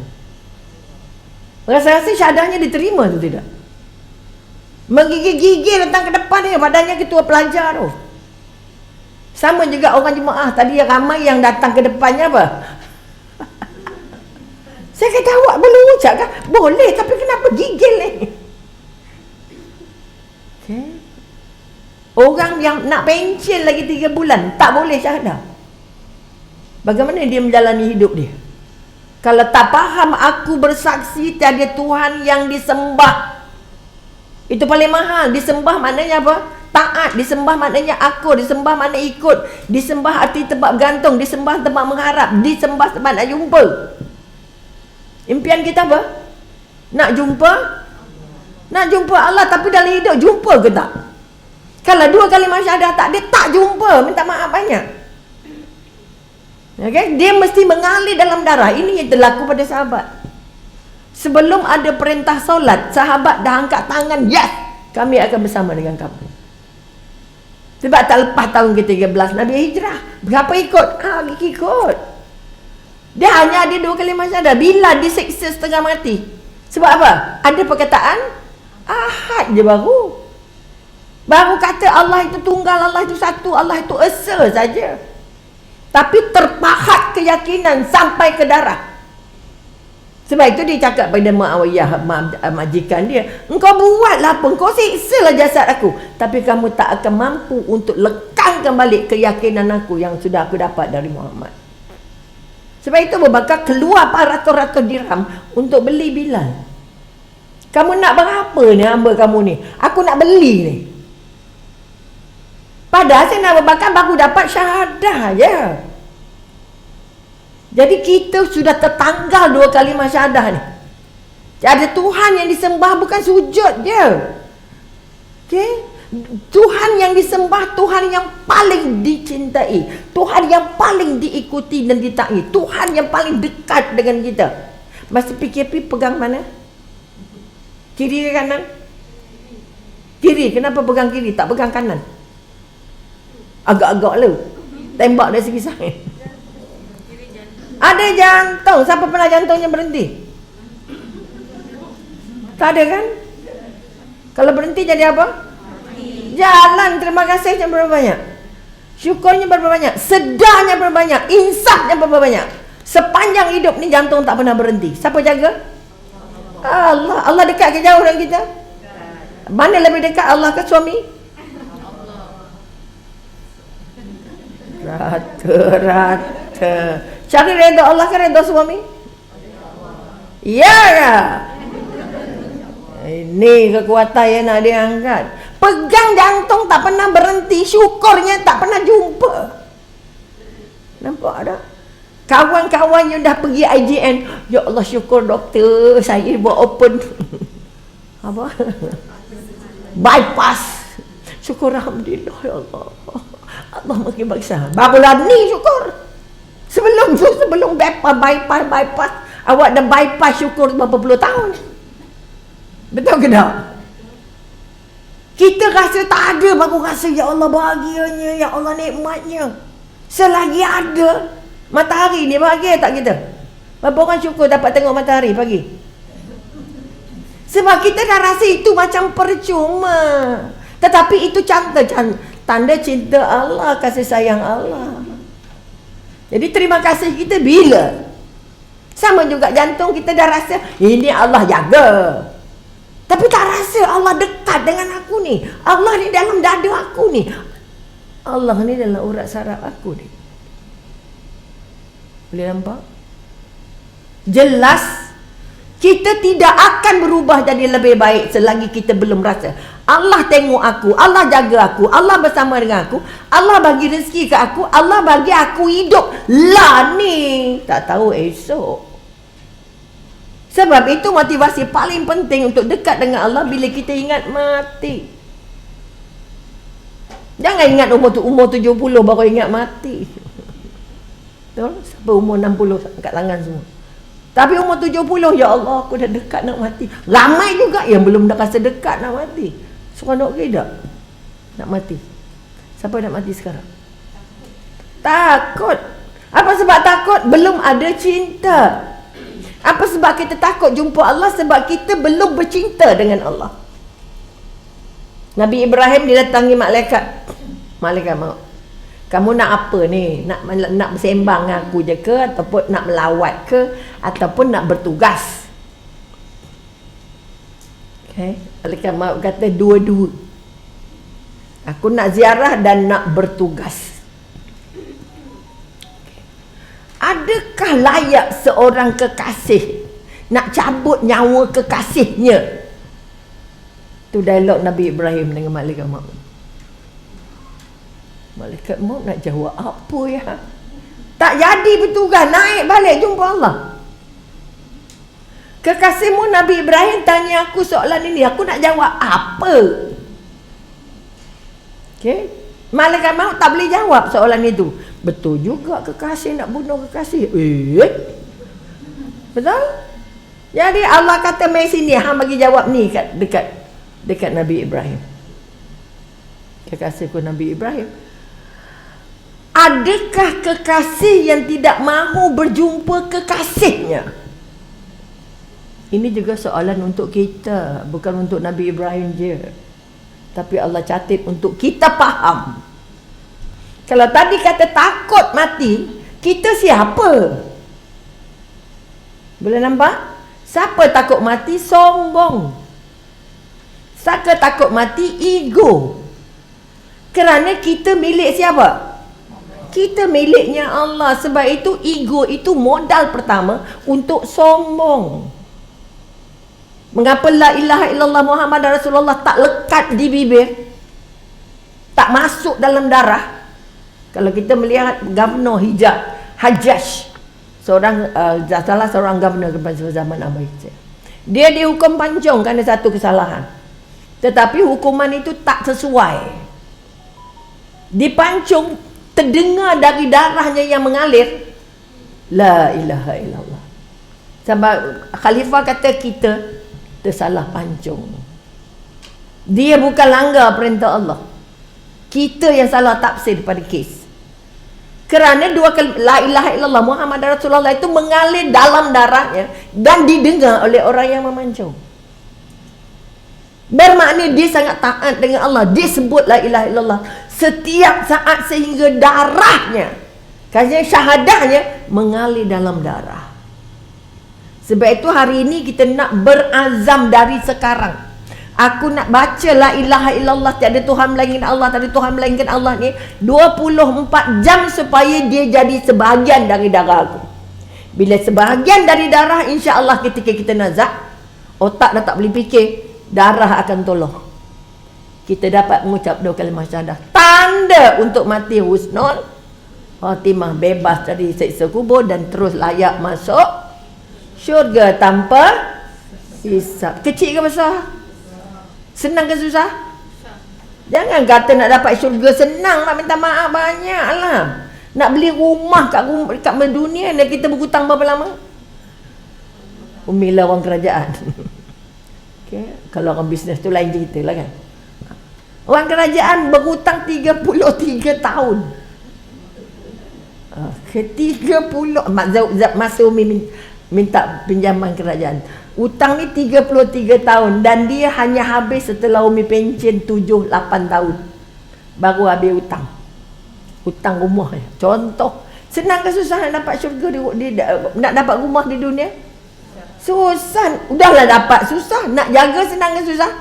[SPEAKER 1] Rasa-rasa syahadahnya diterima tu tidak? Menggigil-gigil datang ke depan ni, badannya ketua pelajar tu. Sama juga orang jemaah tadi yang ramai yang datang ke depannya apa? Saya kata awak boleh ucap kan? Boleh, tapi kenapa gigil ni? Okay. Orang yang nak pencen lagi 3 bulan tak boleh syahadah. Bagaimana dia menjalani hidup dia? Kalau tak faham aku bersaksi tiada Tuhan yang disembah. Itu paling mahal. Disembah maknanya apa? Taat. Disembah maknanya akur. Disembah makna ikut. Disembah arti tempat bergantung. Disembah tempat mengharap. Disembah tempat nak jumpa. Impian kita apa? Nak jumpa? Nak jumpa Allah. Tapi dalam hidup jumpa ke tak? Kalau 2 kalimah syahadah tak, dia tak jumpa. Minta maaf banyak. Okay? Dia mesti mengalir dalam darah. Ini yang berlaku pada sahabat. Sebelum ada perintah solat, sahabat dah angkat tangan, yes, kami akan bersama dengan kamu. Sebab tak lepas tahun ke-13 Nabi hijrah, berapa ikut? Ikut. Dia hanya ada 2 kalimah syahadah. Bila disiksa setengah mati. Sebab apa? Ada perkataan Ahad je baru. Baru kata Allah itu tunggal, Allah itu satu, Allah itu esa saja. Tapi terpahat keyakinan sampai ke darah. Sebab itu dia cakap pada Muawiyah, majikan dia, engkau buatlah apa, engkau siksalah jasad aku, tapi kamu tak akan mampu untuk lekangkan balik keyakinan aku yang sudah aku dapat dari Muhammad. Sebab itu berbakar keluar ratus-ratus dirham untuk beli Bilal. Kamu nak berapa ni hamba kamu ni? Aku nak beli ni. Padahal saya nak berbakar baru dapat syahadah je. Jadi kita sudah tertanggal 2 kalimah syahadah ni. Ada Tuhan yang disembah, bukan sujud je. Okay? Tuhan yang disembah, Tuhan yang paling dicintai, Tuhan yang paling diikuti dan ditaati, Tuhan yang paling dekat dengan kita. Masa PKP pegang mana? Kiri ke kanan? Kiri. Kenapa pegang kiri? Tak pegang kanan? Agak-agak lu. Tembak dari segi sains. Ada jantung. Siapa pernah jantungnya berhenti? Tak ada kan? Kalau berhenti jadi apa? Jalan. Terima kasihnya berapa banyak? Syukurnya berapa banyak? Sedarnya berapa banyak? Insafnya berapa banyak? Sepanjang hidup ni jantung tak pernah berhenti. Siapa jaga? Allah. Allah dekat ke jauh dengan kita? Mana lebih dekat, Allah ke suami? Rata-rata. Cari redha Allah ke redha suami? Ya ke? Ini kekuatan yang nak diangkat. Pegang jantung tak pernah berhenti, syukurnya tak pernah jumpa. Nampak tak? Kawan-kawan yang dah pergi IGN, ya Allah syukur doktor, saya buat open apa? Bypass. Syukur alhamdulillah ya Allah. Allah makin baksa. Barulah ni syukur. Sebelum bypass, awak dah bypass syukur berapa puluh tahun. Betul ke tak? Kita rasa tak ada, baru rasa ya Allah bahagianya, ya Allah nikmatnya. Selagi ada matahari ni, bahagia tak kita? Berapa orang syukur dapat tengok matahari pagi? Sebab kita dah rasa itu macam percuma. Tetapi itu tanda cinta Allah, kasih sayang Allah. Jadi terima kasih kita bila? Sama juga jantung, kita dah rasa ini Allah jaga. Tapi tak rasa Allah dekat dengan aku ni. Allah ni dalam dada aku ni. Allah ni dalam urat saraf aku ni. Boleh nampak? Jelas kita tidak akan berubah jadi lebih baik selagi kita belum rasa Allah tengok aku, Allah jaga aku, Allah bersama dengan aku, Allah bagi rezeki ke aku, Allah bagi aku hidup lah ni. Tak tahu esok. Sebab itu motivasi paling penting untuk dekat dengan Allah bila kita ingat mati. Jangan ingat umur 70 baru ingat mati. Betul? Sampai umur 60 angkat tangan semua. Tapi umur 70, ya Allah aku dah dekat nak mati. Ramai juga yang belum dah rasa dekat nak mati. Seronok ke tak? Nak mati. Siapa nak mati sekarang? Takut. Apa sebab takut? Belum ada cinta. Apa sebab kita takut jumpa Allah? Sebab kita belum bercinta dengan Allah. Nabi Ibrahim didatangi malaikat. Malaikat maut. Kamu nak apa ni? Nak bersembang dengan aku je ke? Ataupun nak melawat ke? Ataupun nak bertugas? Okay. Malaikat maut kata dua-dua. Aku nak ziarah dan nak bertugas. Adakah layak seorang kekasih nak cabut nyawa kekasihnya? Itu dialog Nabi Ibrahim dengan malaikat maut. Malaikat maut nak jawab apa ya? Tak jadi bertugas, naik balik jumpa Allah. Kekasihmu Nabi Ibrahim tanya aku soalan ini, aku nak jawab apa? Okay? Malaikat maut tak boleh jawab soalan itu. Betul juga kekasih nak bunuh kekasih. Betul? Jadi Allah kata mai sini, hang bagi jawab ni dekat Nabi Ibrahim. Kekasihku Nabi Ibrahim. Adakah kekasih yang tidak mahu berjumpa kekasihnya? Ini juga soalan untuk kita, bukan untuk Nabi Ibrahim je. Tapi Allah catat untuk kita faham. Kalau tadi kata takut mati, kita siapa? Boleh nampak? Siapa takut mati? Sombong. Siapa takut mati? Ego. Kerana kita milik siapa? Kita miliknya Allah. Sebab itu ego itu modal pertama untuk sombong. Mengapa la ilaha illallah Muhammad Rasulullah tak lekat di bibir? Tak masuk dalam darah? Kalau kita melihat Governor Hajjaj, salah seorang governor pada zaman Abah Hijaz, dia dihukum pancung kerana satu kesalahan. Tetapi hukuman itu tak sesuai. Dipancung, terdengar dari darahnya yang mengalir, la ilaha illallah. Sebab khalifah kata kita tersalah pancung. Dia bukan langgar perintah Allah. Kita yang salah tafsir pada kes. Kerana dua kali la ilaha illallah Muhammad Rasulullah itu mengalir dalam darahnya dan didengar oleh orang yang memancung. Bermakna dia sangat taat dengan Allah. Dia sebut la ilaha illallah setiap saat sehingga darahnya, kerana syahadahnya mengalir dalam darah. Sebab itu hari ini kita nak berazam dari sekarang. Aku nak baca la ilaha illallah, tiada Tuhan melainkan Allah, tiada Tuhan melainkan Allah ni 24 jam supaya dia jadi sebahagian dari darah aku. Bila sebahagian dari darah, insya-Allah ketika kita nazak, otak dah tak boleh fikir, darah akan tolong. Kita dapat mengucap 2 kalimah syahadah. Tanda untuk mati husnul khatimah, bebas dari siksa kubur dan terus layak masuk syurga tanpa hisab. Kecil ke besar? Senang ke susah? Jangan kata nak dapat syurga senang, nak minta maaf banyak lah. Nak beli rumah kat dunia dan kita berhutang berapa lama? Umilah orang kerajaan. Okay. Kalau orang bisnes tu lain cerita lah kan. Orang kerajaan berhutang 33 tahun. Ke 30 masa Umi minta pinjaman kerajaan. Hutang ni 33 tahun dan dia hanya habis setelah Umi pencen 7-8 tahun. Baru habis hutang. Hutang rumah. Contoh, senang ke susah nak dapat syurga nak dapat rumah di dunia? Susah. Udahlah dapat susah. Nak jaga senang ke susah?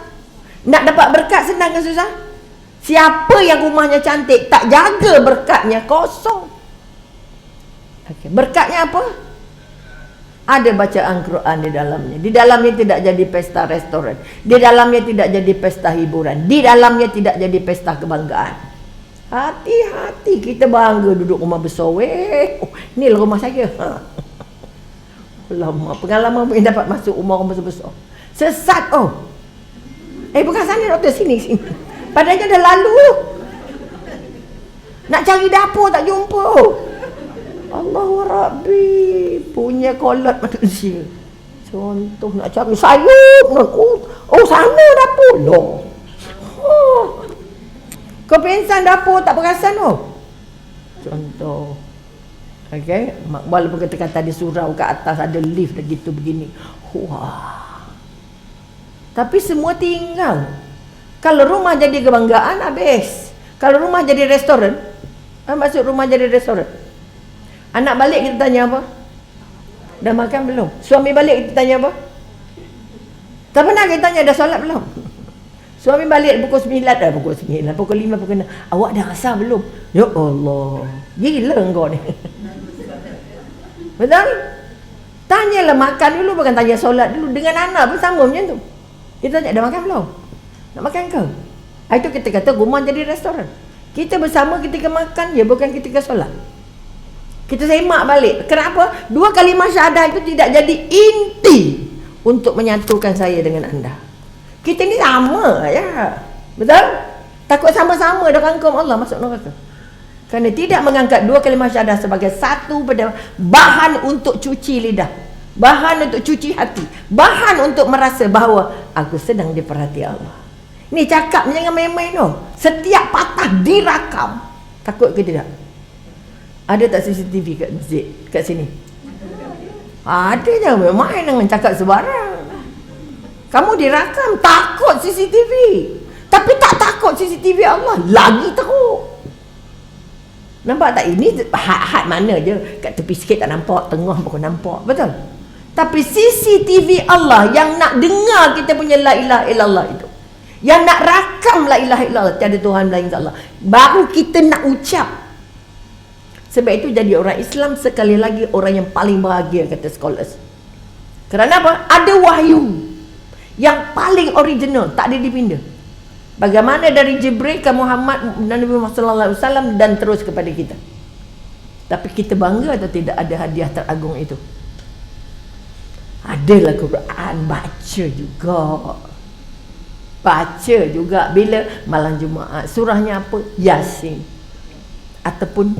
[SPEAKER 1] Nak dapat berkat senang ke susah? Siapa yang rumahnya cantik tak jaga berkatnya, kosong. Okay. Berkatnya apa? Ada bacaan Quran di dalamnya. Di dalamnya tidak jadi pesta restoran. Di dalamnya tidak jadi pesta hiburan. Di dalamnya tidak jadi pesta kebanggaan. Hati-hati kita bangga duduk rumah besar. Ni lah rumah saya. Lama pengalaman yang dapat masuk rumah orang besar-besar. Sesat bukan sana doktor, sini. Padahal dah lalu. Nak cari dapur tak jumpa. Allahu Rabbi, punya kolot manusia. Contoh nak cari sayur, sana dapur loh. Kau pengsan dapur tak perasan Contoh. Okey, walaupun kata-kata di surau kat atas ada lift lagi tu begini. Wah. Tapi semua tinggal. Kalau rumah jadi kebanggaan habis. Kalau rumah jadi restoran, maksud rumah jadi restoran. Anak balik kita tanya apa? Dah makan belum? Suami balik kita tanya apa? Tak pernah kita tanya dah solat belum? Suami balik pukul 9, pukul 9, pukul 5, pukul 6. Awak dah asar belum? Ya Allah, gila engkau ni. Betul? Tanyalah makan dulu, bukan tanya solat dulu. Dengan anak pun sama macam tu. Kita tanya dah makan belum? Nak makan ke? Itu kita kata rumah jadi restoran. Kita bersama ketika makan je, bukan ketika solat. Kita semak balik. Kenapa? 2 kalimah syahadah itu tidak jadi inti untuk menyatukan saya dengan anda. Kita ni sama ya. Betul? Takut sama-sama dah rangkum Allah masuk neraka. Kerana tidak mengangkat 2 kalimah syahadah sebagai satu bahan untuk cuci lidah, bahan untuk cuci hati, bahan untuk merasa bahawa aku sedang diperhati Allah. Ni cakap jangan main-main Setiap patah dirakam. Takut ke tidak? Ada tak CCTV kat masjid, kat sini? Ada je, main dengan cakap sebarang. Kamu dirakam, takut CCTV. Tapi tak takut CCTV Allah, lagi teruk. Nampak tak? Ini had mana je. Kat tepi sikit tak nampak, tengah pun nampak. Betul? Tapi CCTV Allah yang nak dengar kita punya la ilaha illallah itu, yang nak rakam la ilaha illallah, tiada Tuhan melainkan Allah, baru kita nak ucap. Sebab itu jadi orang Islam sekali lagi orang yang paling bahagia, kata scholars. Kerana apa? Ada wahyu yang paling original, tak ada dipindah. Bagaimana dari Jibril ke Muhammad, Nabi Muhammad SAW dan terus kepada kita. Tapi kita bangga atau tidak ada hadiah teragung itu? Adalah Quran, baca juga. Baca juga bila malam Jumaat. Surahnya apa? Yasin. Ataupun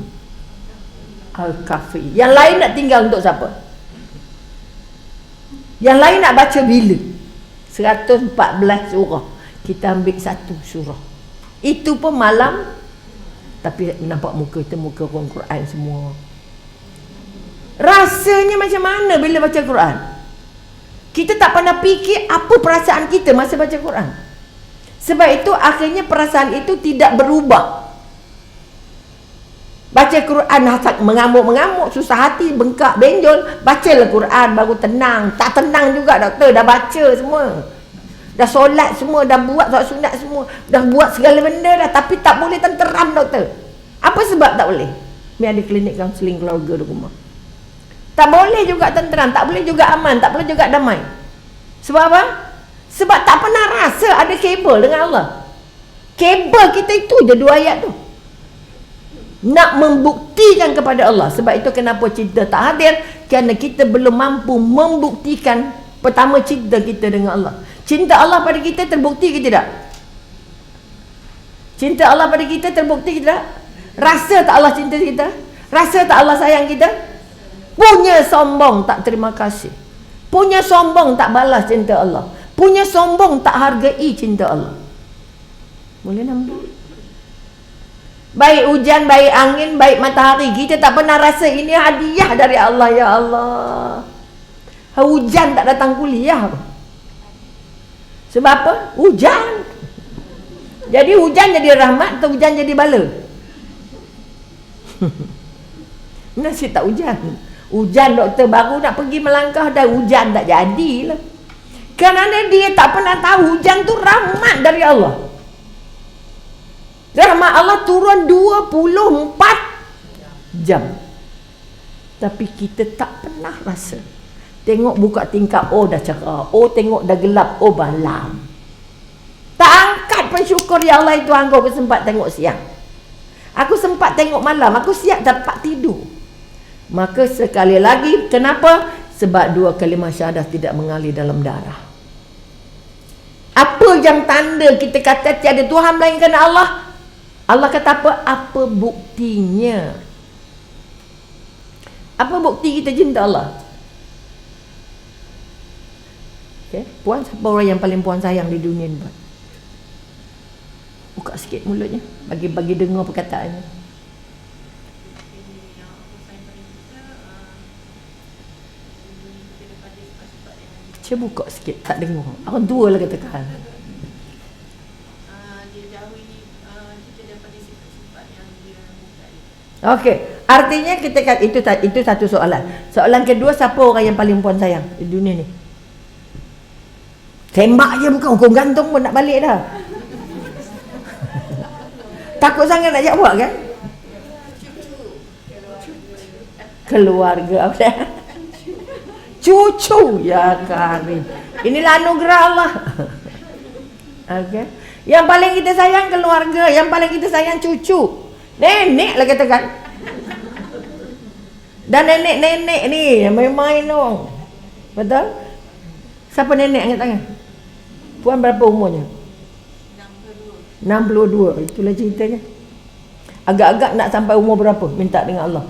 [SPEAKER 1] Al-Kahfi. Yang lain nak tinggal untuk siapa? Yang lain nak baca bila? 114 surah. Kita ambil satu surah. Itu pun malam. Tapi nampak muka kita, muka orang Quran semua. Rasanya macam mana bila baca Quran? Kita tak pernah fikir apa perasaan kita masa baca Quran. Sebab itu akhirnya perasaan itu tidak berubah. Baca Quran mengamuk-mengamuk, susah hati, bengkak, benjol. Bacalah Quran baru tenang. Tak tenang juga doktor, dah baca semua. Dah solat semua, dah buat solat sunat semua, dah buat segala benda dah, tapi tak boleh tenteram doktor. Apa sebab tak boleh? Ni ada klinik kaunseling keluarga di rumah. Tak boleh juga tenteram, tak boleh juga aman, tak boleh juga damai. Sebab apa? Sebab tak pernah rasa ada kabel dengan Allah. Kabel kita itu je 2 ayat tu. Nak membuktikan kepada Allah. Sebab itu kenapa cinta tak hadir, kerana kita belum mampu membuktikan pertama cinta kita dengan Allah. Cinta Allah pada kita terbukti ke tidak? Cinta Allah pada kita terbukti ke tidak? Rasa tak Allah cinta kita? Rasa tak Allah sayang kita? Punya sombong tak terima kasih, punya sombong tak balas cinta Allah, punya sombong tak hargai cinta Allah. Boleh nampak? Baik hujan, baik angin, baik matahari, kita tak pernah rasa ini hadiah dari Allah. Ya Allah, hujan tak datang kuliah. Sebab apa? Hujan. Jadi hujan jadi rahmat atau hujan jadi bala? Nasib tak hujan. Hujan doktor baru nak pergi melangkah dah hujan tak jadilah. Kerana dia tak pernah tahu hujan tu rahmat dari Allah. Rahmat Allah turun 24 jam. Tapi kita tak pernah rasa. Tengok buka tingkap, oh dah cerah. Oh tengok dah gelap, oh malam. Tak angkat pun syukur, ya Allah itu aku sempat tengok siang. Aku sempat tengok malam, aku siap dapat tidur. Maka sekali lagi, kenapa? Sebab 2 kalimah syahadah tidak mengalir dalam darah. Apa yang tanda kita kata tiada Tuhan melainkan Allah? Allah kata apa? Apa buktinya? Apa bukti kita cinta Allah? Okay. Puan, siapa orang yang paling puan sayang di dunia ni? Buka sikit mulutnya, bagi dengar perkataannya. Cuba buka sikit, tak dengar. Orang tua lah katakan. Okey, artinya kita itu satu soalan. Soalan kedua, siapa orang yang paling puan sayang di dunia ni? Tembak je bukan hukum gantung pun nak balik dah. Takut sangat nak jawab kan? Keluarga apa? Cucu, ya Karim. Inilah anugerah Allah. Okay. Yang paling kita sayang keluarga, yang paling kita sayang cucu. Nenek lah katakan. Dan nenek-nenek ni yang main-main dong. Betul? Siapa nenek angkat tangan? Puan berapa umurnya? 62. Itulah ceritanya. Agak-agak nak sampai umur berapa? Minta dengan Allah.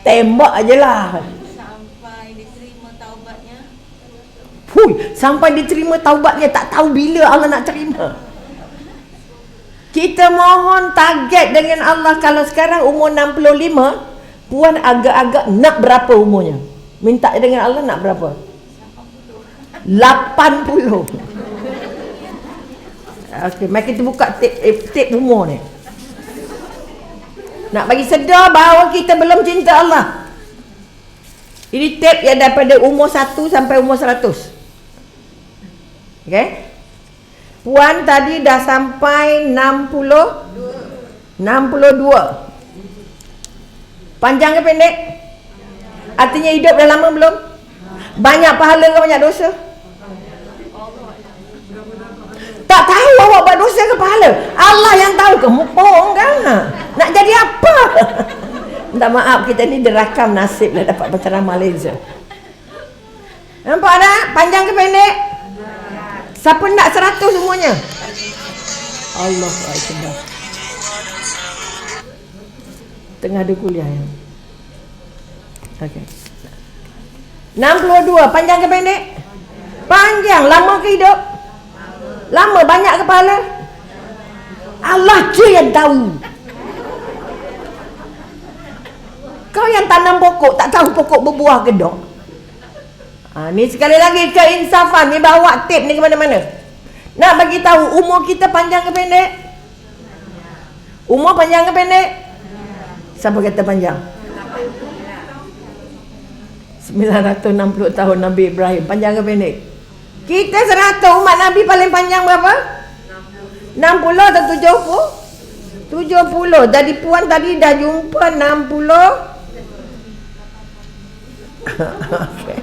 [SPEAKER 1] Tembak aje lah.
[SPEAKER 3] Sampai diterima taubatnya.
[SPEAKER 1] Sampai diterima taubatnya. Tak tahu bila Allah nak terima. Kita mohon target dengan Allah. Kalau sekarang umur 65, puan agak-agak nak berapa umurnya? Minta dengan Allah nak berapa? 80. Okey, mari kita buka tip umur ni. Nak bagi sedar bahawa kita belum cinta Allah. Ini tip yang daripada umur 1 sampai umur 100. Okey. Puan tadi dah sampai 62. Panjang ke pendek? Artinya hidup dah lama belum? Banyak pahala ke banyak dosa? Tak tahu awak buat dosa ke pahala. Allah yang tahu. Kamu bohong kan? Nak jadi apa? Minta maaf, kita ni derakam nasib lah dapat berceramah Malaysia. Nampak tak? Panjang ke pendek? Siapa nak 100 semuanya? Allah Akbar. Tengah ada kuliah ya. Okey. 62, panjang ke pendek? Panjang. Lama ke hidup? Lama. Banyak ke pahala? Allah je yang tahu. Kau yang tanam pokok, tak tahu pokok berbuah ke tak? Ni sekali lagi keinsafan. Ni bawa tip ni ke mana-mana. Nak bagi tahu umur kita panjang ke pendek? Umur panjang ke pendek? Siapa kata panjang? 960 tahun Nabi Ibrahim. Panjang ke pendek? Kita 100, umat Nabi paling panjang berapa? 60 atau 70? 70. Jadi puan tadi dah jumpa 60. Okay.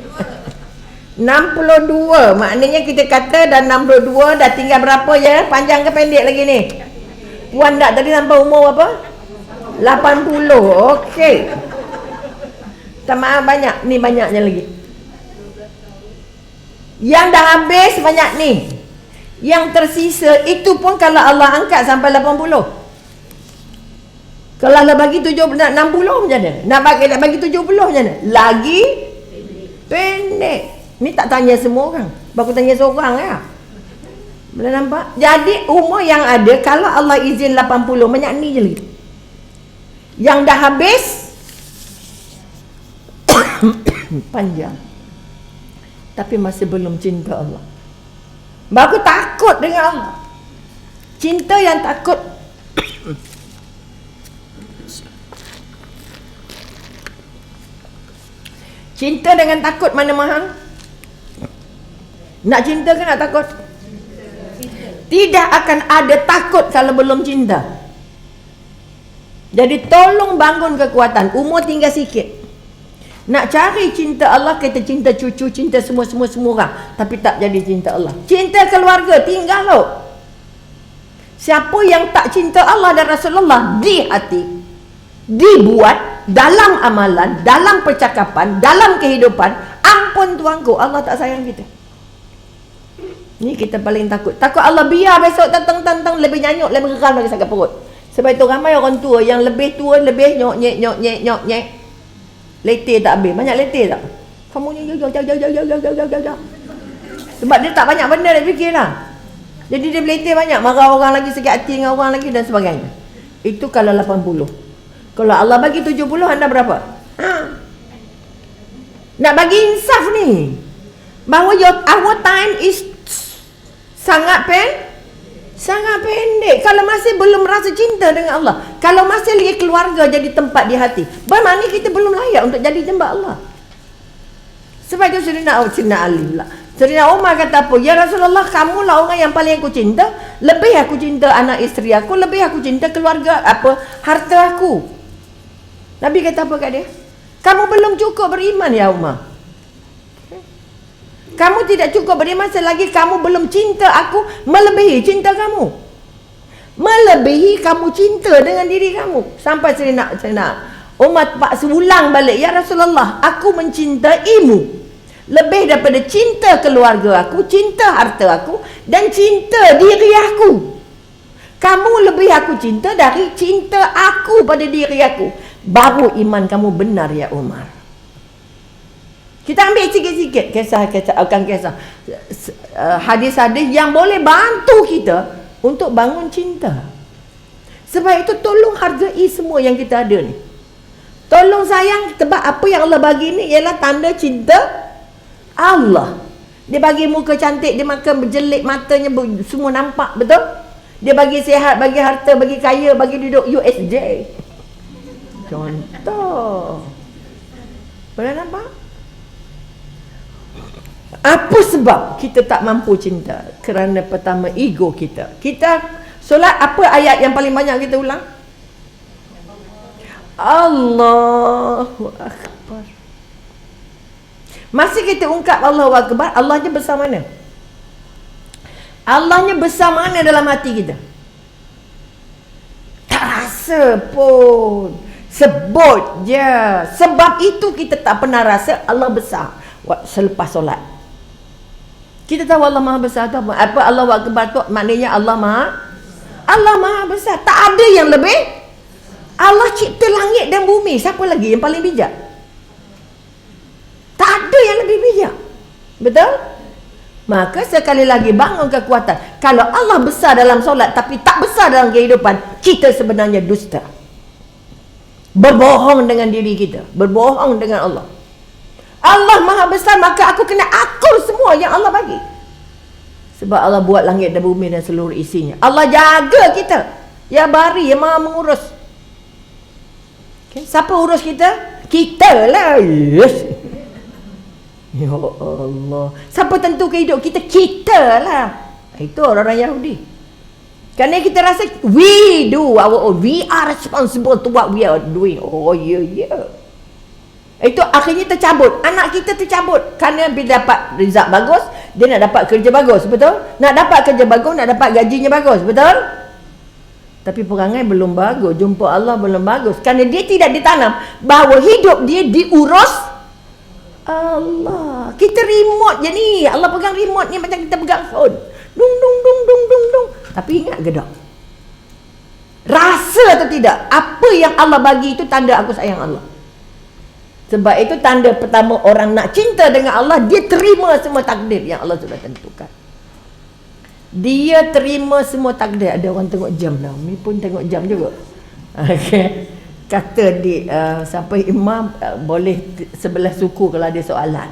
[SPEAKER 1] 62. Maknanya kita kata dah 62, dah tinggal berapa je? Panjang ke pendek lagi ni? Puan tak tadi sampai umur apa? 80. Okey. Sama banyak. Ni banyaknya lagi. Yang dah habis banyak ni. Yang tersisa itu pun kalau Allah angkat sampai 80. Kalau Allah bagi 60 macam mana? Nak bagi 70 macam mana? Lagi pendek. Ni tak tanya semua orang. Baru tanya seorang ya. Boleh nampak? Jadi umur yang ada kalau Allah izin 80, banyak ni je lagi. Yang dah habis panjang. Tapi masih belum cinta Allah. Baru takut dengan Allah. Cinta yang takut. Cinta dengan takut mana mahal? Nak cinta ke nak takut? Tidak akan ada takut kalau belum cinta. Jadi tolong bangun kekuatan. Umur tinggal sikit. Nak cari cinta Allah, kita cinta cucu, cinta semua orang. Tapi tak jadi cinta Allah. Cinta keluarga, tinggal loh. Siapa yang tak cinta Allah dan Rasulullah di hati, dibuat dalam amalan, dalam percakapan, dalam kehidupan, ampun tuanku, Allah tak sayang kita. Ni kita paling takut. Takut Allah biar besok tentang lebih nyanyuk, lebih geram lagi sakit perut. Sebab itu ramai orang tua yang lebih tua, lebih nyok. Letih tak habis. Banyak letih tak? Kamu ni jauh. Sebab dia tak banyak benda dia fikir lah. Jadi dia letih banyak. Marah orang lagi, sakit hati dengan orang lagi dan sebagainya. Itu kalau 80. Kalau Allah bagi 70, anda berapa? Nak bagi insaf ni. Bahawa our time is sangat pendek. Kalau masih belum rasa cinta dengan Allah, kalau masih lagi keluarga jadi tempat di hati, bermakna kita belum layak untuk jadi jamba Allah. Sebab itu Sayyidina Ali pula, Sayyidina Umar kata apa? Ya Rasulullah, kamulah orang yang paling aku cinta. Lebih aku cinta anak isteri aku, lebih aku cinta keluarga, harta aku. Nabi kata apa kat dia? Kamu belum cukup beriman ya Umar. Kamu tidak cukup beriman selagi kamu belum cinta aku melebihi cinta kamu. Melebihi kamu cinta dengan diri kamu. Sampai saya nak Umar ulang balik. Ya Rasulullah, aku mencintaimu lebih daripada cinta keluarga aku, cinta harta aku, dan cinta diri aku. Kamu lebih aku cinta dari cinta aku pada diri aku. Baru iman kamu benar ya Umar. Kita ambil sikit-sikit kisah hadis-hadis yang boleh bantu kita untuk bangun cinta. Sebab itu tolong hargai semua yang kita ada ni. Tolong sayang, sebab apa yang Allah bagi ni ialah tanda cinta Allah. Dia bagi muka cantik, dia makan berjelik, matanya semua nampak, betul? Dia bagi sihat, bagi harta, bagi kaya, bagi duduk USJ. Contoh. Boleh nampak? Apa sebab kita tak mampu cinta? Kerana pertama ego kita. Kita solat, apa ayat yang paling banyak kita ulang? Allahu Akbar. Masih kita ungkap Allahu Akbar, Allahnya besar mana? Allahnya besar mana dalam hati kita? Tak rasa pun. Sebut je. Sebab itu kita tak pernah rasa Allah besar selepas solat. Kita tahu Allah Maha Besar tu apa? Apa Allahu Akbar tu maknanya Allah Maha Besar. Tak ada yang lebih. Allah cipta langit dan bumi. Siapa lagi yang paling bijak? Tak ada yang lebih bijak. Betul? Maka sekali lagi bangun kekuatan. Kalau Allah besar dalam solat tapi tak besar dalam kehidupan, kita sebenarnya dusta. Berbohong dengan diri kita. Berbohong dengan Allah. Allah Maha Besar, maka aku kena akur semua yang Allah bagi. Sebab Allah buat langit dan bumi dan seluruh isinya. Allah jaga kita. Ya Bari, yang Maha mengurus. Okay. Siapa urus kita? Kita lah. Yes. Ya Allah. Siapa tentukan hidup kita? Kita lah. Itu orang-orang Yahudi. Kerana kita rasa we do our own. We are responsible to what we are doing. Oh ya, ya. Itu akhirnya tercabut. Anak kita tercabut. Kerana bila dapat result bagus, dia nak dapat kerja bagus. Betul? Nak dapat kerja bagus, nak dapat gajinya bagus. Betul? Tapi perangai belum bagus. Jumpa Allah belum bagus. Kerana dia tidak ditanam bahawa hidup dia diurus Allah. Kita remote je ni. Allah pegang remote ni macam kita pegang phone. Dung dung dung dung dung dung. Tapi ingat ke tak? Rasa atau tidak? Apa yang Allah bagi itu tanda aku sayang Allah. Sebab itu tanda pertama orang nak cinta dengan Allah, dia terima semua takdir yang Allah sudah tentukan. Dia terima semua takdir. Ada orang tengok jam dah. Mi pun tengok jam juga. Okey. Kata di sampai imam boleh sebelah suku kalau ada soalan.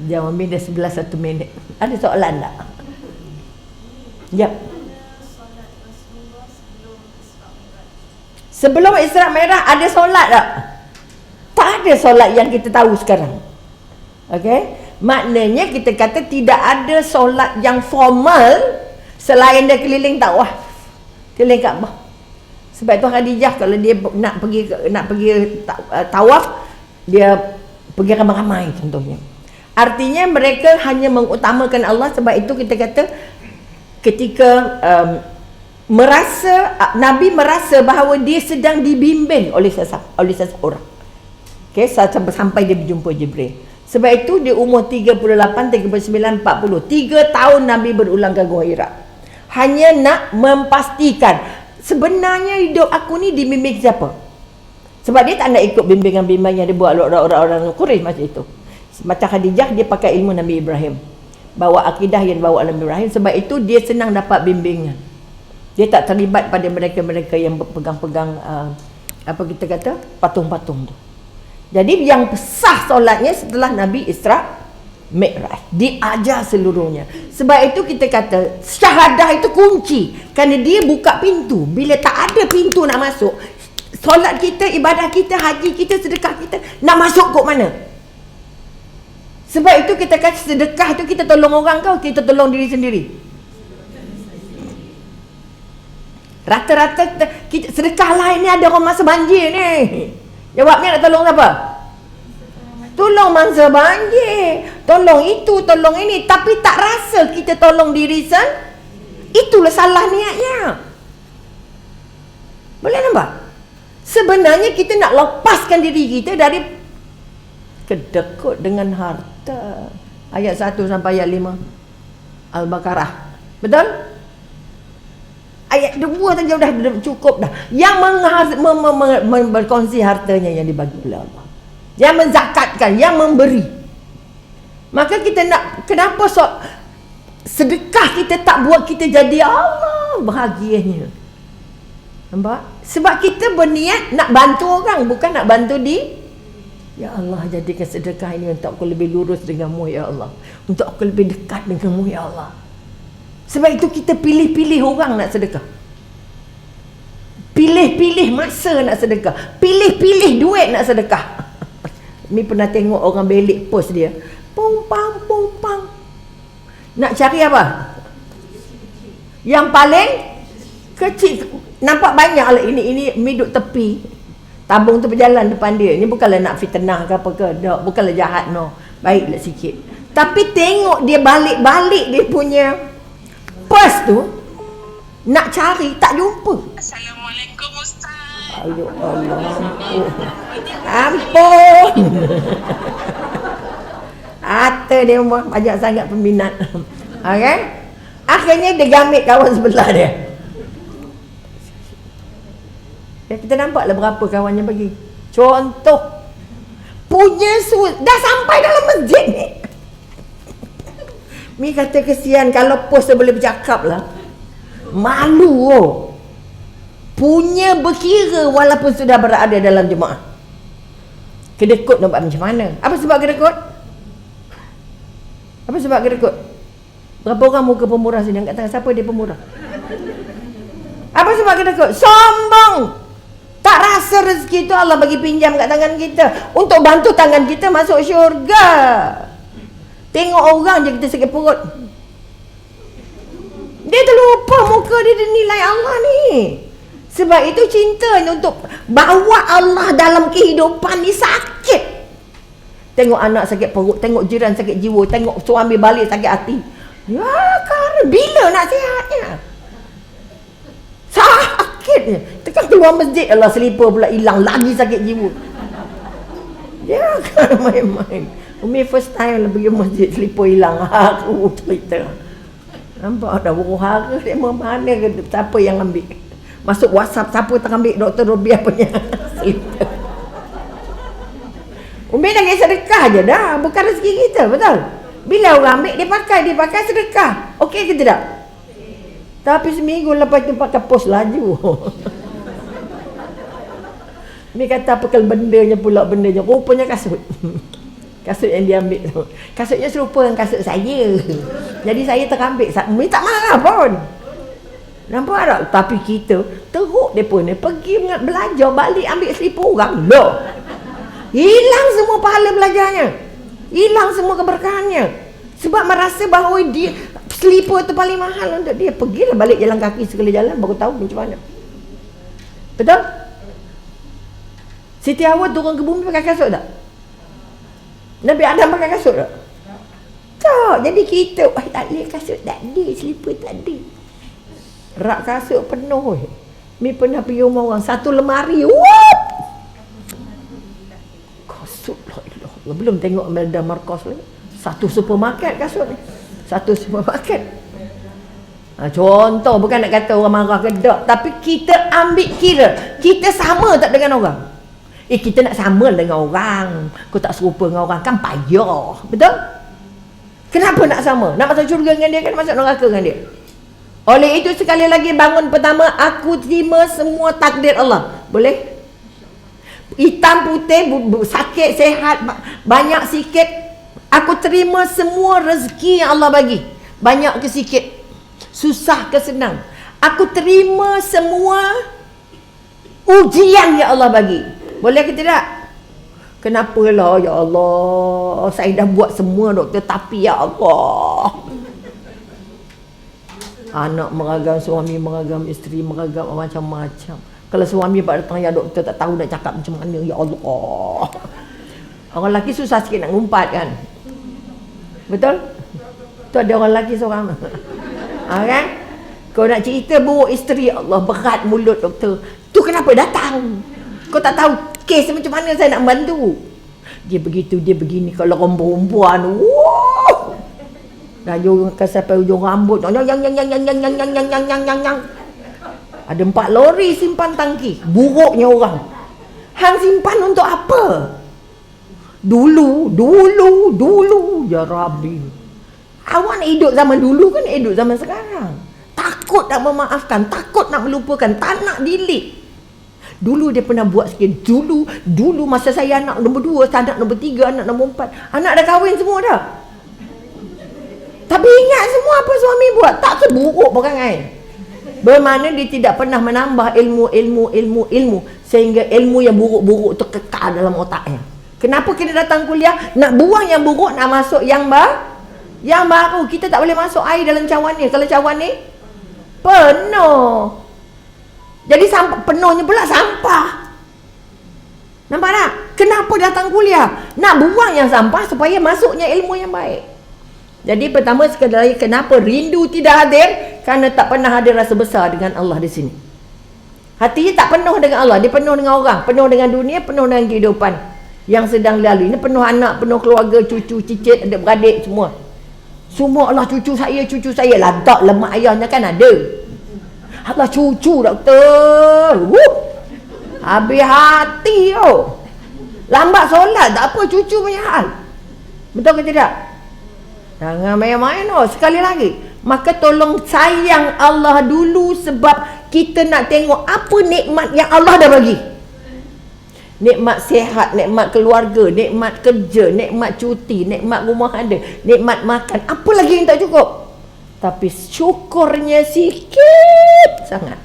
[SPEAKER 1] Jam Umi dah 11 1 minit. Ada soalan tak? Ya. Sebelum Isra Mi'raj ada solat tak? Tak ada solat yang kita tahu sekarang. Okey? Maknanya kita kata tidak ada solat yang formal selain dia keliling tawaf. Keliling Kaabah. Sebab itu Khadijah kalau dia nak pergi tawaf, dia pergi ramai-ramai contohnya. Artinya mereka hanya mengutamakan Allah. Sebab itu kita kata ketika Nabi merasa bahawa dia sedang dibimbing oleh seseorang. Okay, sampai dia berjumpa Jibril. Sebab itu dia umur 38, 39, 40. 3 tahun Nabi berulang ke Gua Hira. Hanya nak memastikan sebenarnya hidup aku ni dibimbing siapa? Sebab dia tak nak ikut bimbingan-bimbingan yang dia buat orang-orang Quraisy masa itu. Macam Khadijah, dia pakai ilmu Nabi Ibrahim. Bawa akidah yang dibawa Nabi Ibrahim. Sebab itu dia senang dapat bimbingan. Dia tak terlibat pada mereka-mereka yang pegang-pegang apa kita kata? Patung-patung tu. Jadi yang sah solatnya setelah Nabi Isra Mi'raj, diajar seluruhnya. Sebab itu kita kata syahadah itu kunci. Kerana dia buka pintu. Bila tak ada pintu nak masuk, solat kita, ibadah kita, haji kita, sedekah kita nak masuk kok mana? Sebab itu kita kata sedekah itu kita tolong orang kau, kita tolong diri sendiri. Rata-rata kita, sedekah lain ni ada orang masa banjir ni. Jawabnya nak tolong siapa? Tolong mangsa banjir, tolong itu, tolong ini. Tapi tak rasa kita tolong diri sendiri. Itulah salah niatnya. Boleh nampak? Sebenarnya kita nak lepaskan diri kita dari kedekut dengan harta. Ayat 1 sampai ayat 5 Al-Baqarah. Betul? Ayat 2 saja dah cukup dah. Yang berkongsi hartanya yang dibagi oleh Allah, yang menzakatkan, yang memberi. Maka kita nak, kenapa sedekah kita tak buat kita jadi Allah bahagianya? Nampak? Sebab kita berniat nak bantu orang, bukan nak bantu ya Allah, jadikan sedekah ini untuk aku lebih lurus denganmu ya Allah, untuk aku lebih dekat denganmu ya Allah. Sebab itu kita pilih-pilih orang nak sedekah, pilih-pilih masa nak sedekah, pilih-pilih duit nak sedekah. Mi pernah tengok orang belik post dia, pumpang nak cari apa? Yang paling kecil. Nampak banyak lah ini mi duduk tepi, tabung tu berjalan depan dia. Ini bukanlah nak fitnah ke apa ke, bukanlah jahat, no, baiklah sikit. Tapi tengok dia balik-balik dia punya pers tu, nak cari tak jumpa.
[SPEAKER 3] Assalamualaikum Ustaz.
[SPEAKER 1] Ayo Allah, ampun. Harta dia banyak sangat peminat. Okey, akhirnya dia gamit kawan sebelah dia. Ya, kita nampaklah berapa kawan yang bagi. Contoh, punya dah sampai dalam masjid ni. Mi kata kesian, kalau post dia boleh bercakap lah. Malu oh. Punya berkira walaupun sudah berada dalam jemaah. Kedekut nak buat macam mana? Apa sebab kedekut? Apa sebab kedekut? Berapa orang muka pemurah sini? Angkat tangan, siapa dia pemurah? Apa sebab kedekut? Sombong. Tak rasa rezeki itu Allah bagi pinjam kat tangan kita untuk bantu tangan kita masuk syurga. Tengok orang je kita sakit perut. Dia terlupa muka dia nilai Allah ni. Sebab itu cintanya untuk bawa Allah dalam kehidupan ni sakit. Tengok anak sakit perut, tengok jiran sakit jiwa, tengok suami balik sakit hati. Ya kan, bila nak sihatnya? Sakitnya. Tekan keluar masjid, Allah selipar pula hilang, lagi sakit jiwa. Ya kan, main-main. Umi first time pergi masjid, selipar hilang. Aku cerita. Nampak dah huru-hara dia mana ke, siapa yang ambil. Masuk WhatsApp, siapa tak ambil Dr. Robiah punya selipar. Umi dah kaya sedekah je dah, bukan rezeki kita, betul? Bila orang ambil, dia pakai sedekah. Okey ke tidak? Tapi seminggu lepas tu pakai pos laju. Umi kata apa kalau bendanya pula, bendanya rupanya kasut. Kasut yang dia ambil tu, kasutnya serupa dengan kasut saya. Jadi saya terambil, Umi tak marah pun. Nampak tak? Tapi kita teruk mereka ni pergi belajar balik ambil selipar orang. Loh, hilang semua pahala belajarnya, hilang semua keberkahannya. Sebab merasa bahawa dia selipar tu paling mahal untuk dia. Pergilah balik jalan kaki sekali jalan, baru tahu macam mana. Betul? Siti Hawa turun ke bumi pakai kasut tak? Nabi Adam pakai kasut tak? Tak. Jadi kita tak boleh kasut tak ada, selipar tak ada. Rak kasut penuh. Mi pernah pergi rumah orang, satu lemari, wop! Kasut lah, ilah. Belum tengok Melda Marcos lagi. Satu supermarket kasut ni. Satu supermarket. Contoh, bukan nak kata orang marah ke tak, tapi kita ambil kira, kita sama tak dengan orang? Kita nak sama dengan orang, kau tak serupa dengan orang, kan payah. Betul? Kenapa nak sama? Nak masuk syurga dengan dia, kan masuk neraka dengan dia. Oleh itu sekali lagi bangun pertama, aku terima semua takdir Allah. Boleh? Hitam putih, sakit, sehat, banyak sikit, aku terima semua rezeki yang Allah bagi. Banyak ke sikit, susah ke senang, aku terima semua ujian yang Allah bagi. Boleh ke tidak? Kenapalah ya Allah, saya dah buat semua doktor, tapi ya Allah, anak meragam, suami meragam, isteri meragam, macam-macam. Kalau suami pak datang, ya doktor, tak tahu nak cakap macam mana, ya Allah. Orang lelaki susah sikit nak ngumpat kan? Betul? Tu ada orang lelaki seorang. Kan? Kau nak cerita buruk isteri, Allah berat mulut doktor. Tu kenapa datang? Kau tak tahu kes macam mana saya nak bantu. Dia begitu, dia begini. Kalau orang perempuan, wow, dah hujung sampai hujung rambut, yang. Ada 4 lori simpan tangki. Buruknya orang. Hang simpan untuk apa? Dulu, ya Rabbi. Awak nak hidup zaman dulu kan hidup zaman sekarang. Takut nak memaafkan, takut nak melupakan, tak nak delete. Dulu dia pernah buat sikit. Dulu masa saya anak nombor 2, anak nombor 3, anak nombor 4. Anak dah kahwin semua dah. Tapi ingat semua apa suami buat. Tak keburuk perangai. Bermakna dia tidak pernah menambah ilmu. Sehingga ilmu yang buruk-buruk tu kekal dalam otaknya. Kenapa kita datang kuliah? Nak buang yang buruk, nak masuk yang baru. Kita tak boleh masuk air dalam cawan ni. Kalau cawan ni penuh. Jadi penuhnya pula sampah. Nampak tak? Kenapa datang kuliah? Nak buang yang sampah supaya masuknya ilmu yang baik. Jadi pertama sekali lagi, kenapa rindu tidak hadir? Kerana tak pernah ada rasa besar dengan Allah di sini. Hatinya tak penuh dengan Allah, dia penuh dengan orang, penuh dengan dunia, penuh dengan kehidupan yang sedang lalu. Ini penuh anak, penuh keluarga, cucu, cicit, adik-beradik semua. Semua Allah cucu saya lah. Tak, lemak ayahnya kan ada. Allah cucu doktor. Habis hati tu. Lambat solat tak apa, cucu punya hal. Betul ke tidak? Jangan main-main tu. Sekali lagi, maka tolong sayang Allah dulu, sebab kita nak tengok apa nikmat yang Allah dah bagi. Nikmat sihat, nikmat keluarga, nikmat kerja, nikmat cuti, nikmat rumah ada, nikmat makan. Apa lagi yang tak cukup? Tapi syukurnya sikit sangat.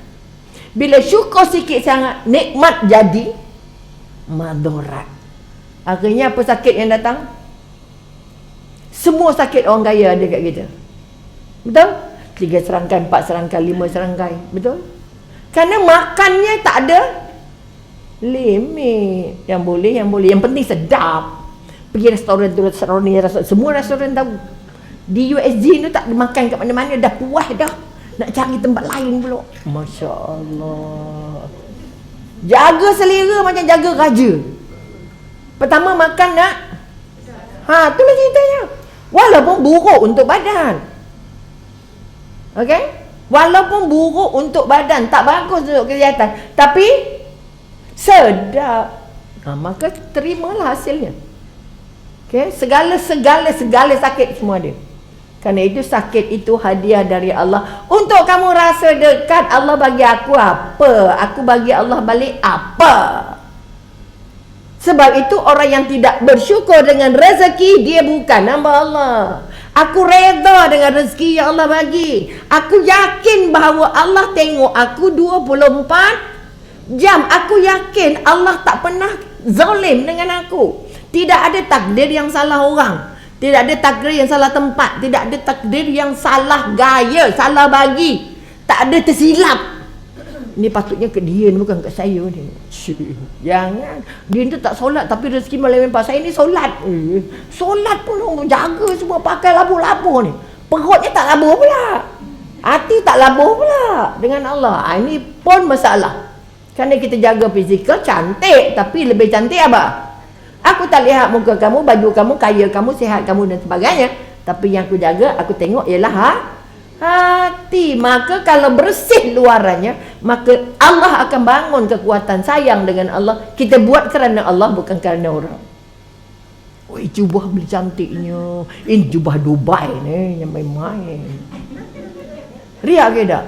[SPEAKER 1] Bila syukur sikit sangat, nikmat jadi madarat. Akhirnya apa sakit yang datang? Semua sakit orang kaya ada kat kita. Betul? 3 serangkai, 4 serangkai, 5 serangkai. Betul? Kerana makannya tak ada limit. Yang boleh. Yang penting sedap. Pergi restoran tu, semua restoran tahu. Di USG tu tak makan kat mana-mana, dah puas dah. Nak cari tempat lain pula. Masya Allah. Jaga selera macam jaga raja. Pertama makan nak. Itulah ceritanya. Walaupun buruk untuk badan. Okey? Walaupun buruk untuk badan, tak bagus untuk kesihatan, tapi sedap. Maka terimalah hasilnya. Okey, segala sakit semua ada. Kerana itu sakit itu hadiah dari Allah. Untuk kamu rasa dekat, Allah bagi aku apa? Aku bagi Allah balik apa? Sebab itu orang yang tidak bersyukur dengan rezeki, dia bukan hamba Allah. Aku reda dengan rezeki yang Allah bagi. Aku yakin bahawa Allah tengok aku 24 jam. Aku yakin Allah tak pernah zalim dengan aku. Tidak ada takdir yang salah orang. Tidak ada takdir yang salah tempat. Tidak ada takdir yang salah gaya, salah bagi. Tak ada tersilap. Ini patutnya ke dia, bukan ke saya ni. Jangan. Dia tu tak solat tapi rezeki melimpah. Saya ni solat. Solat pun orang jaga semua, pakai labuh-labuh ni. Perutnya tak labuh pula. Hati tak labuh pula dengan Allah. Ini pun masalah. Kerana kita jaga fizikal cantik, tapi lebih cantik apa? Aku tak lihat muka kamu, baju kamu, kaya kamu, sihat kamu dan sebagainya. Tapi yang aku jaga, aku tengok ialah hati. Maka kalau bersih luarannya, maka Allah akan bangun kekuatan sayang dengan Allah. Kita buat kerana Allah, bukan kerana orang. Oi, jubah beli cantiknya. Ini jubah Dubai ni, yang main-main. Riak ke tak?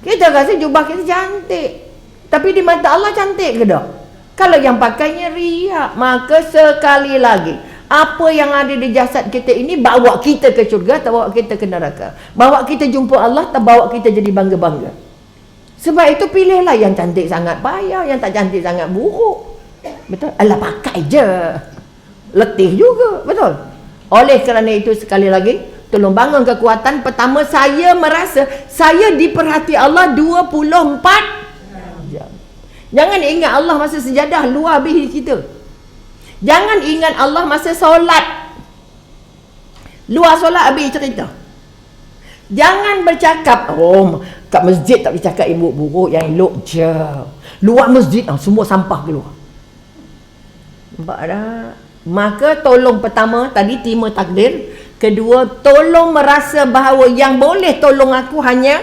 [SPEAKER 1] Kita rasa jubah kita cantik, tapi di mata Allah cantik ke tak? Kalau yang pakainya riak, maka sekali lagi, apa yang ada di jasad kita ini bawa kita ke syurga, tak bawa kita ke neraka. Bawa kita jumpa Allah, tak bawa kita jadi bangga-bangga. Sebab itu pilihlah yang cantik sangat payah, yang tak cantik sangat buruk. Betul? Alah, pakai je. Letih juga. Betul? Oleh kerana itu sekali lagi, tolong bangun kekuatan. Pertama, saya merasa saya diperhati Allah 24 jam. Jangan ingat Allah masa sejadah luar bihi kita. Jangan ingat Allah masa solat. Luar solat habis cerita. Jangan bercakap, kat masjid tak boleh cakap ibu buruk, yang elok je. Luar masjid semua sampah keluar. Nampak dah? Maka tolong pertama tadi terima takdir. Kedua, tolong merasa bahawa yang boleh tolong aku hanya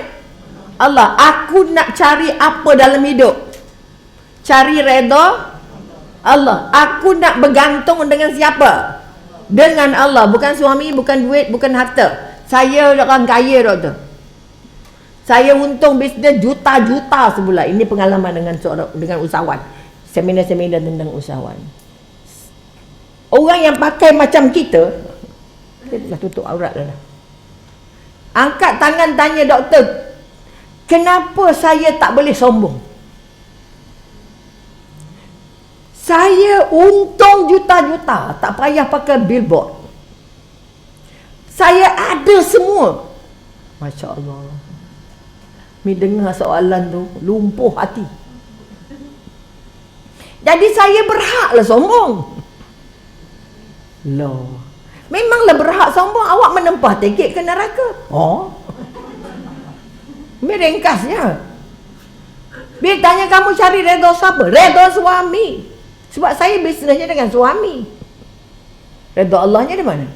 [SPEAKER 1] Allah. Aku nak cari apa dalam hidup? Cari redha Allah. Aku nak bergantung dengan siapa? Dengan Allah. Bukan suami, bukan duit, bukan harta. Saya orang kaya, doktor. Saya untung bisnes juta-juta sebulan. Ini pengalaman dengan usahawan. Seminar-seminar tentang usahawan. Orang yang pakai macam kita dah tutup aurat dah. Angkat tangan tanya doktor, kenapa saya tak boleh sombong? Saya untung juta-juta, tak payah pakai billboard. Saya ada semua. Masya Allah. Mi dengar soalan tu, lumpuh hati. Jadi saya berhaklah sombong. Loh. Memanglah berhak sombong. Awak menempah tiket ke neraka. Mi ringkasnya. Bila tanya kamu cari redha siapa? Redha suami. Sebab saya bisnesnya dengan suami. Redha Allahnya di mana?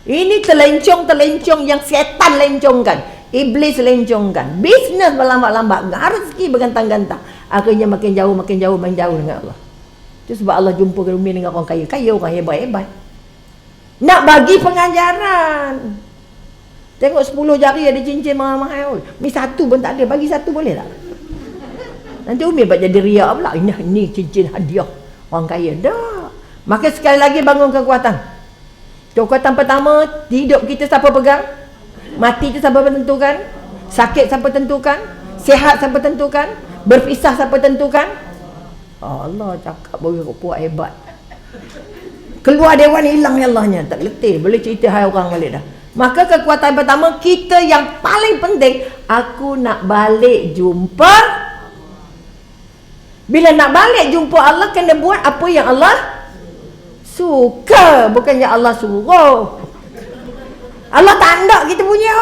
[SPEAKER 1] Ini telencong-telencong yang setan lencongkan. Iblis lencongkan. Bisnes berlambat-lambat. Rezeki bergantang-gantang. Akhirnya makin jauh dengan Allah. Itu sebab Allah jumpa ke dunia dengan orang kaya. Kaya orang hebat-hebat. Nak bagi pengajaran. Tengok 10 jari ada cincin mahal-mahal. Ni satu pun tak ada. Bagi satu boleh tak? Nanti Umi buat jadi riak pula. Ini cincin hadiah orang kaya. Dah. Maka sekali lagi bangun kekuatan. Kekuatan pertama, hidup kita siapa pegang? Mati itu siapa tentukan? Sakit siapa tentukan? Sihat siapa tentukan? Berpisah siapa tentukan? Allah cakap bagi puak hebat. Keluar dewan hilang ya Allahnya. Tak letih. Boleh cerita hai orang balik dah. Maka kekuatan pertama kita yang paling penting, aku nak balik jumpa. Bila nak balik jumpa Allah, kena buat apa yang Allah suka, bukan yang Allah suruh. Allah tak nak kita punya.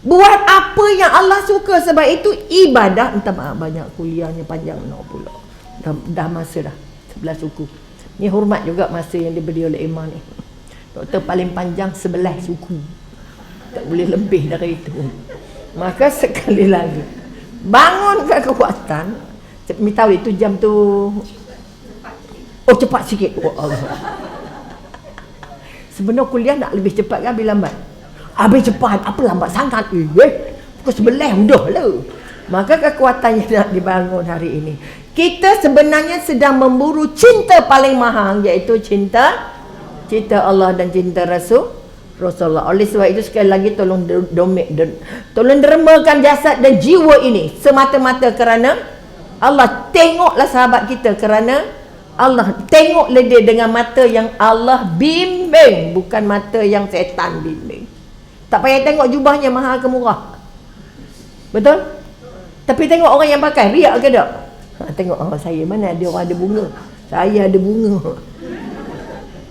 [SPEAKER 1] Buat apa yang Allah suka. Sebab itu ibadah. Entah maaf, banyak kuliahnya panjang nak pula. Dah masa dah 11 suku. Ni hormat juga masa yang diberi oleh Imam ni. Doktor paling panjang 11 suku. Tak boleh lebih dari itu. Maka sekali lagi, bangun kekuatan. Mi tahu itu jam tu. Oh, cepat sikit. Oh Allah. Sebenarnya kuliah nak lebih cepat kan, lebih lambat? Habis cepat, apa lambat sangat? Pukul 11 dah lah. Maka kekuatan yang nak dibangun hari ini, kita sebenarnya sedang memburu cinta paling mahal, iaitu cinta Allah dan cinta Rasulullah. Oleh sebab itu sekali lagi tolong dermakan jasad dan jiwa ini semata-mata kerana Allah. Tengoklah sahabat kita kerana Allah. Tengoklah dia dengan mata yang Allah bimbing, bukan mata yang setan bimbing. Tak payah tengok jubahnya mahal ke murah. Betul? Tapi tengok orang yang pakai, riak ke tak? Tengok, saya mana ada orang ada bunga. Saya ada bunga.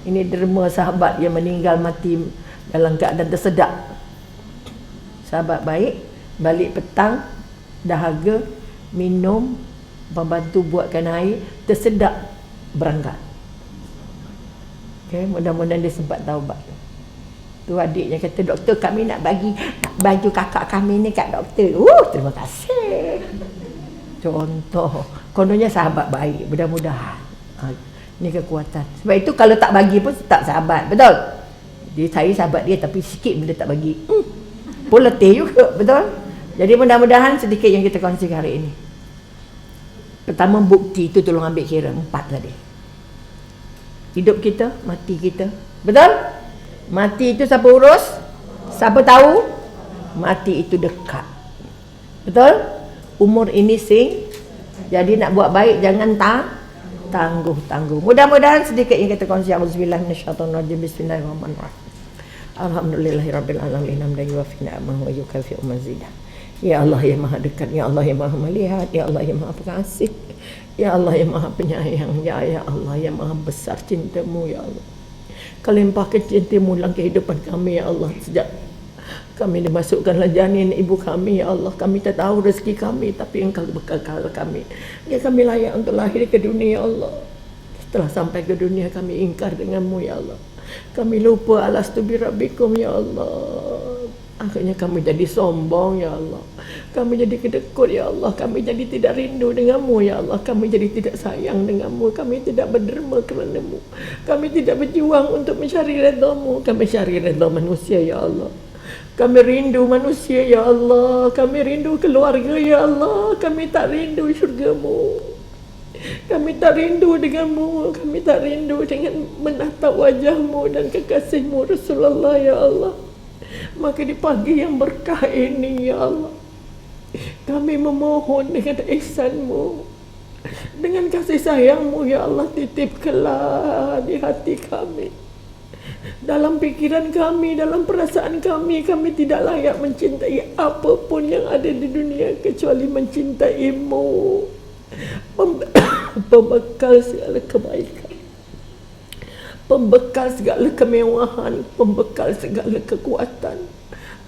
[SPEAKER 1] Ini derma sahabat yang meninggal mati dalam keadaan tersedak. Sahabat baik, balik petang, dahaga, minum, membantu buatkan air, tersedak, berangkat. Okay, mudah-mudahan dia sempat taubat. Tu adiknya kata, doktor kami nak bagi baju kakak kami ni kat doktor. Terima kasih. Contoh. Kononnya sahabat baik, mudah-mudahan. Ni kekuatan. Sebab itu kalau tak bagi pun tak sahabat, betul? Dia saya sahabat dia tapi sikit bila tak bagi. Pun letih juga, betul? Jadi mudah-mudahan sedikit yang kita kongsi hari ini. Pertama, bukti itu tolong ambil kira 4 tadi. Hidup kita, mati kita. Betul? Mati itu siapa urus? Siapa tahu? Mati itu dekat. Betul? Umur ini jadi nak buat baik jangan tangguh-tangguh. Mudah-mudahan sedikit yang kita kongsi. Auzubillahi minasyaitonirrajim. Bismillahirrahmanirrahim. Alhamdulillahirabbil alamin. Hamdan yuwaffi ni'amahu wa yukafi'u mazidah. Ya Allah yang Maha dekat, ya Allah yang Maha melihat, ya Allah yang Maha pengasih, ya Allah yang Maha penyayang, ya Allah yang Maha besar cinta-Mu, ya Allah. Kau limpahkan cinta-Mu dalam kehidupan kami, ya Allah. Sejak kami dimasukkanlah janin ibu kami, ya Allah. Kami tak tahu rezeki kami, tapi Engkau bekal kami. Ya, kami layak untuk lahir ke dunia, ya Allah. Setelah sampai ke dunia, kami ingkar dengan-Mu, ya Allah. Kami lupa alastu bi rabbikum, ya Allah. Akhirnya kami jadi sombong, ya Allah. Kami jadi kedekut, ya Allah. Kami jadi tidak rindu dengan-Mu, ya Allah. Kami jadi tidak sayang dengan-Mu. Kami tidak berderma kerana-Mu. Kami tidak berjuang untuk mencari redha-Mu. Kami cari redha manusia, ya Allah. Kami rindu manusia, ya Allah. Kami rindu keluarga, ya Allah. Kami tak rindu syurga-Mu. Kami tak rindu dengan-Mu. Kami tak rindu dengan menatap wajah-Mu dan kekasih-Mu Rasulullah, ya Allah. Maka di pagi yang berkah ini, ya Allah, kami memohon dengan ihsan-Mu, dengan kasih sayang-Mu, ya Allah, titipkanlah di hati kami, dalam pikiran kami, dalam perasaan kami. Kami tidak layak mencintai apapun yang ada di dunia kecuali mencintai-Mu, pembekal segala kebaikan, pembekal segala kemewahan, pembekal segala kekuatan,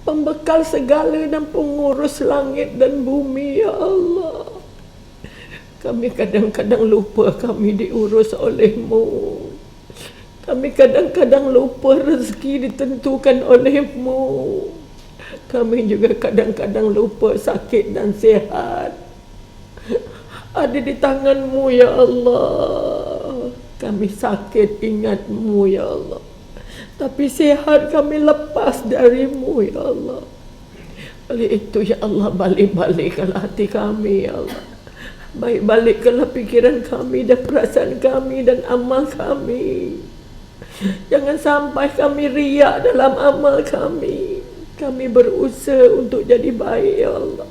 [SPEAKER 1] pembekal segala dan pengurus langit dan bumi, ya Allah. Kami kadang-kadang lupa kami diurus oleh-Mu. Kami kadang-kadang lupa rezeki ditentukan oleh-Mu. Kami juga kadang-kadang lupa sakit dan sihat ada di tangan-Mu, ya Allah. Kami sakit ingat-Mu, ya Allah. Tapi sihat kami lepas dari-Mu, ya Allah. Oleh itu, ya Allah, balik-balikkanlah hati kami, ya Allah. Baik-balikkanlah pikiran kami dan perasaan kami dan amal kami. Jangan sampai kami riak dalam amal kami. Kami berusaha untuk jadi baik, ya Allah.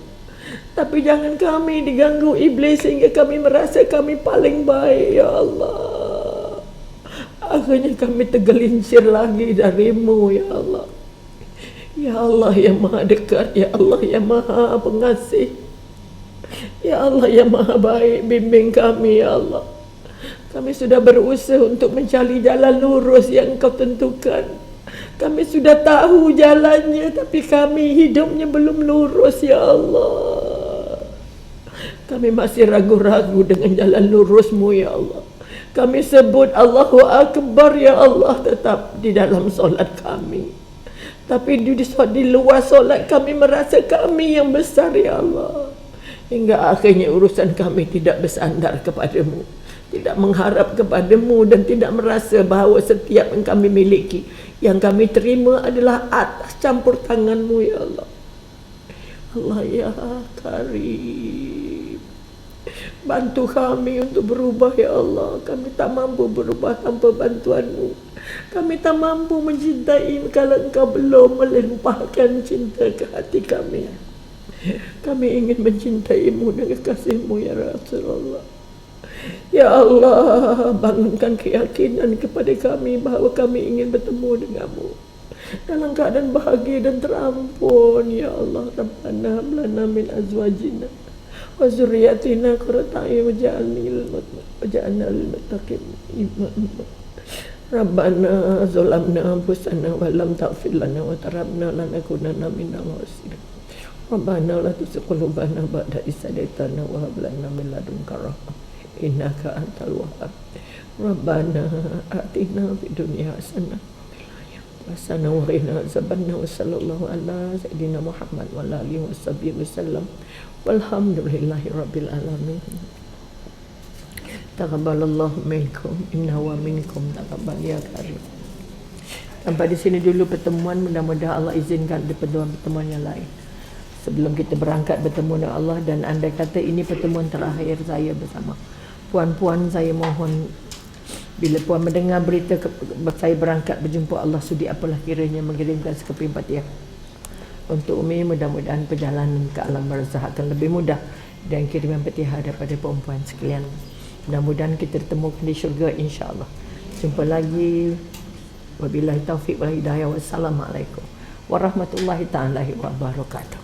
[SPEAKER 1] Tapi jangan kami diganggu iblis sehingga kami merasa kami paling baik, ya Allah. Akhirnya kami tergelincir lagi darimu, ya Allah. Ya Allah yang maha dekat, ya Allah yang maha pengasih, ya Allah yang maha baik, bimbing kami, ya Allah. Kami sudah berusaha untuk mencari jalan lurus yang Kau tentukan. Kami sudah tahu jalannya, tapi kami hidupnya belum lurus, ya Allah. Kami masih ragu-ragu dengan jalan lurus-Mu, ya Allah. Kami sebut Allahu Akbar, ya Allah, tetap di dalam solat kami. Tapi di luar solat kami merasa kami yang besar, ya Allah. Hingga akhirnya urusan kami tidak bersandar kepada-Mu, tidak mengharap kepada-Mu, dan tidak merasa bahawa setiap yang kami miliki, yang kami terima adalah atas campur tangan-Mu, ya Allah. Allah ya Karim, bantu kami untuk berubah, ya Allah. Kami tak mampu berubah tanpa bantuan-Mu. Kami tak mampu mencintai kalau Engkau belum melimpahkan cinta ke hati kami. Kami ingin mencintai-Mu dengan kasih-Mu, ya Rasulullah. Ya Allah, bangunkan keyakinan kepada kami bahawa kami ingin bertemu dengan-Mu dalam keadaan bahagia dan terampun, ya Allah. Rabbana hab lana min azwajina wa zurriyyatina qurrata a'yun waj'alna lil muttaqin imama. Rabbana zalamna anfusana wa lam taghfir lana wa tarhamna lanakunanna minal khasirin. Rabbana la tuzigh qulubana ba'da idh hadaytana wa hab lana min ladunka rahmah innaka antal wahhab. Rabbana atina fid dunya hasanah wa qina azabannar. Wa sallallahu ala sayyidina Muhammad wa ala alihi washabbihi wasallam. Walhamdulillahi rabbil alamin. Taqabbalallahu minkum innahu wa minkum taqabbal ya karim. Sampai di sini dulu pertemuan, mudah-mudahan Allah izinkan ada pertemuan yang lain sebelum kita berangkat bertemu dengan Allah. Dan andai kata ini pertemuan terakhir saya bersama puan-puan, saya mohon bila puan mendengar berita saya berangkat berjumpa Allah, sudi apalah kiranya mengirimkan sekeping Fatihah untuk Umi. Mudah-mudahan perjalanan ke alam barzakh akan lebih mudah, dan kiriman Fatihah daripada perempuan sekalian. Mudah-mudahan kita bertemu di syurga, insya-Allah. Jumpa lagi. Wabillahi taufiq wal hidayah. Wassalamualaikum warahmatullahi taala wabarakatuh.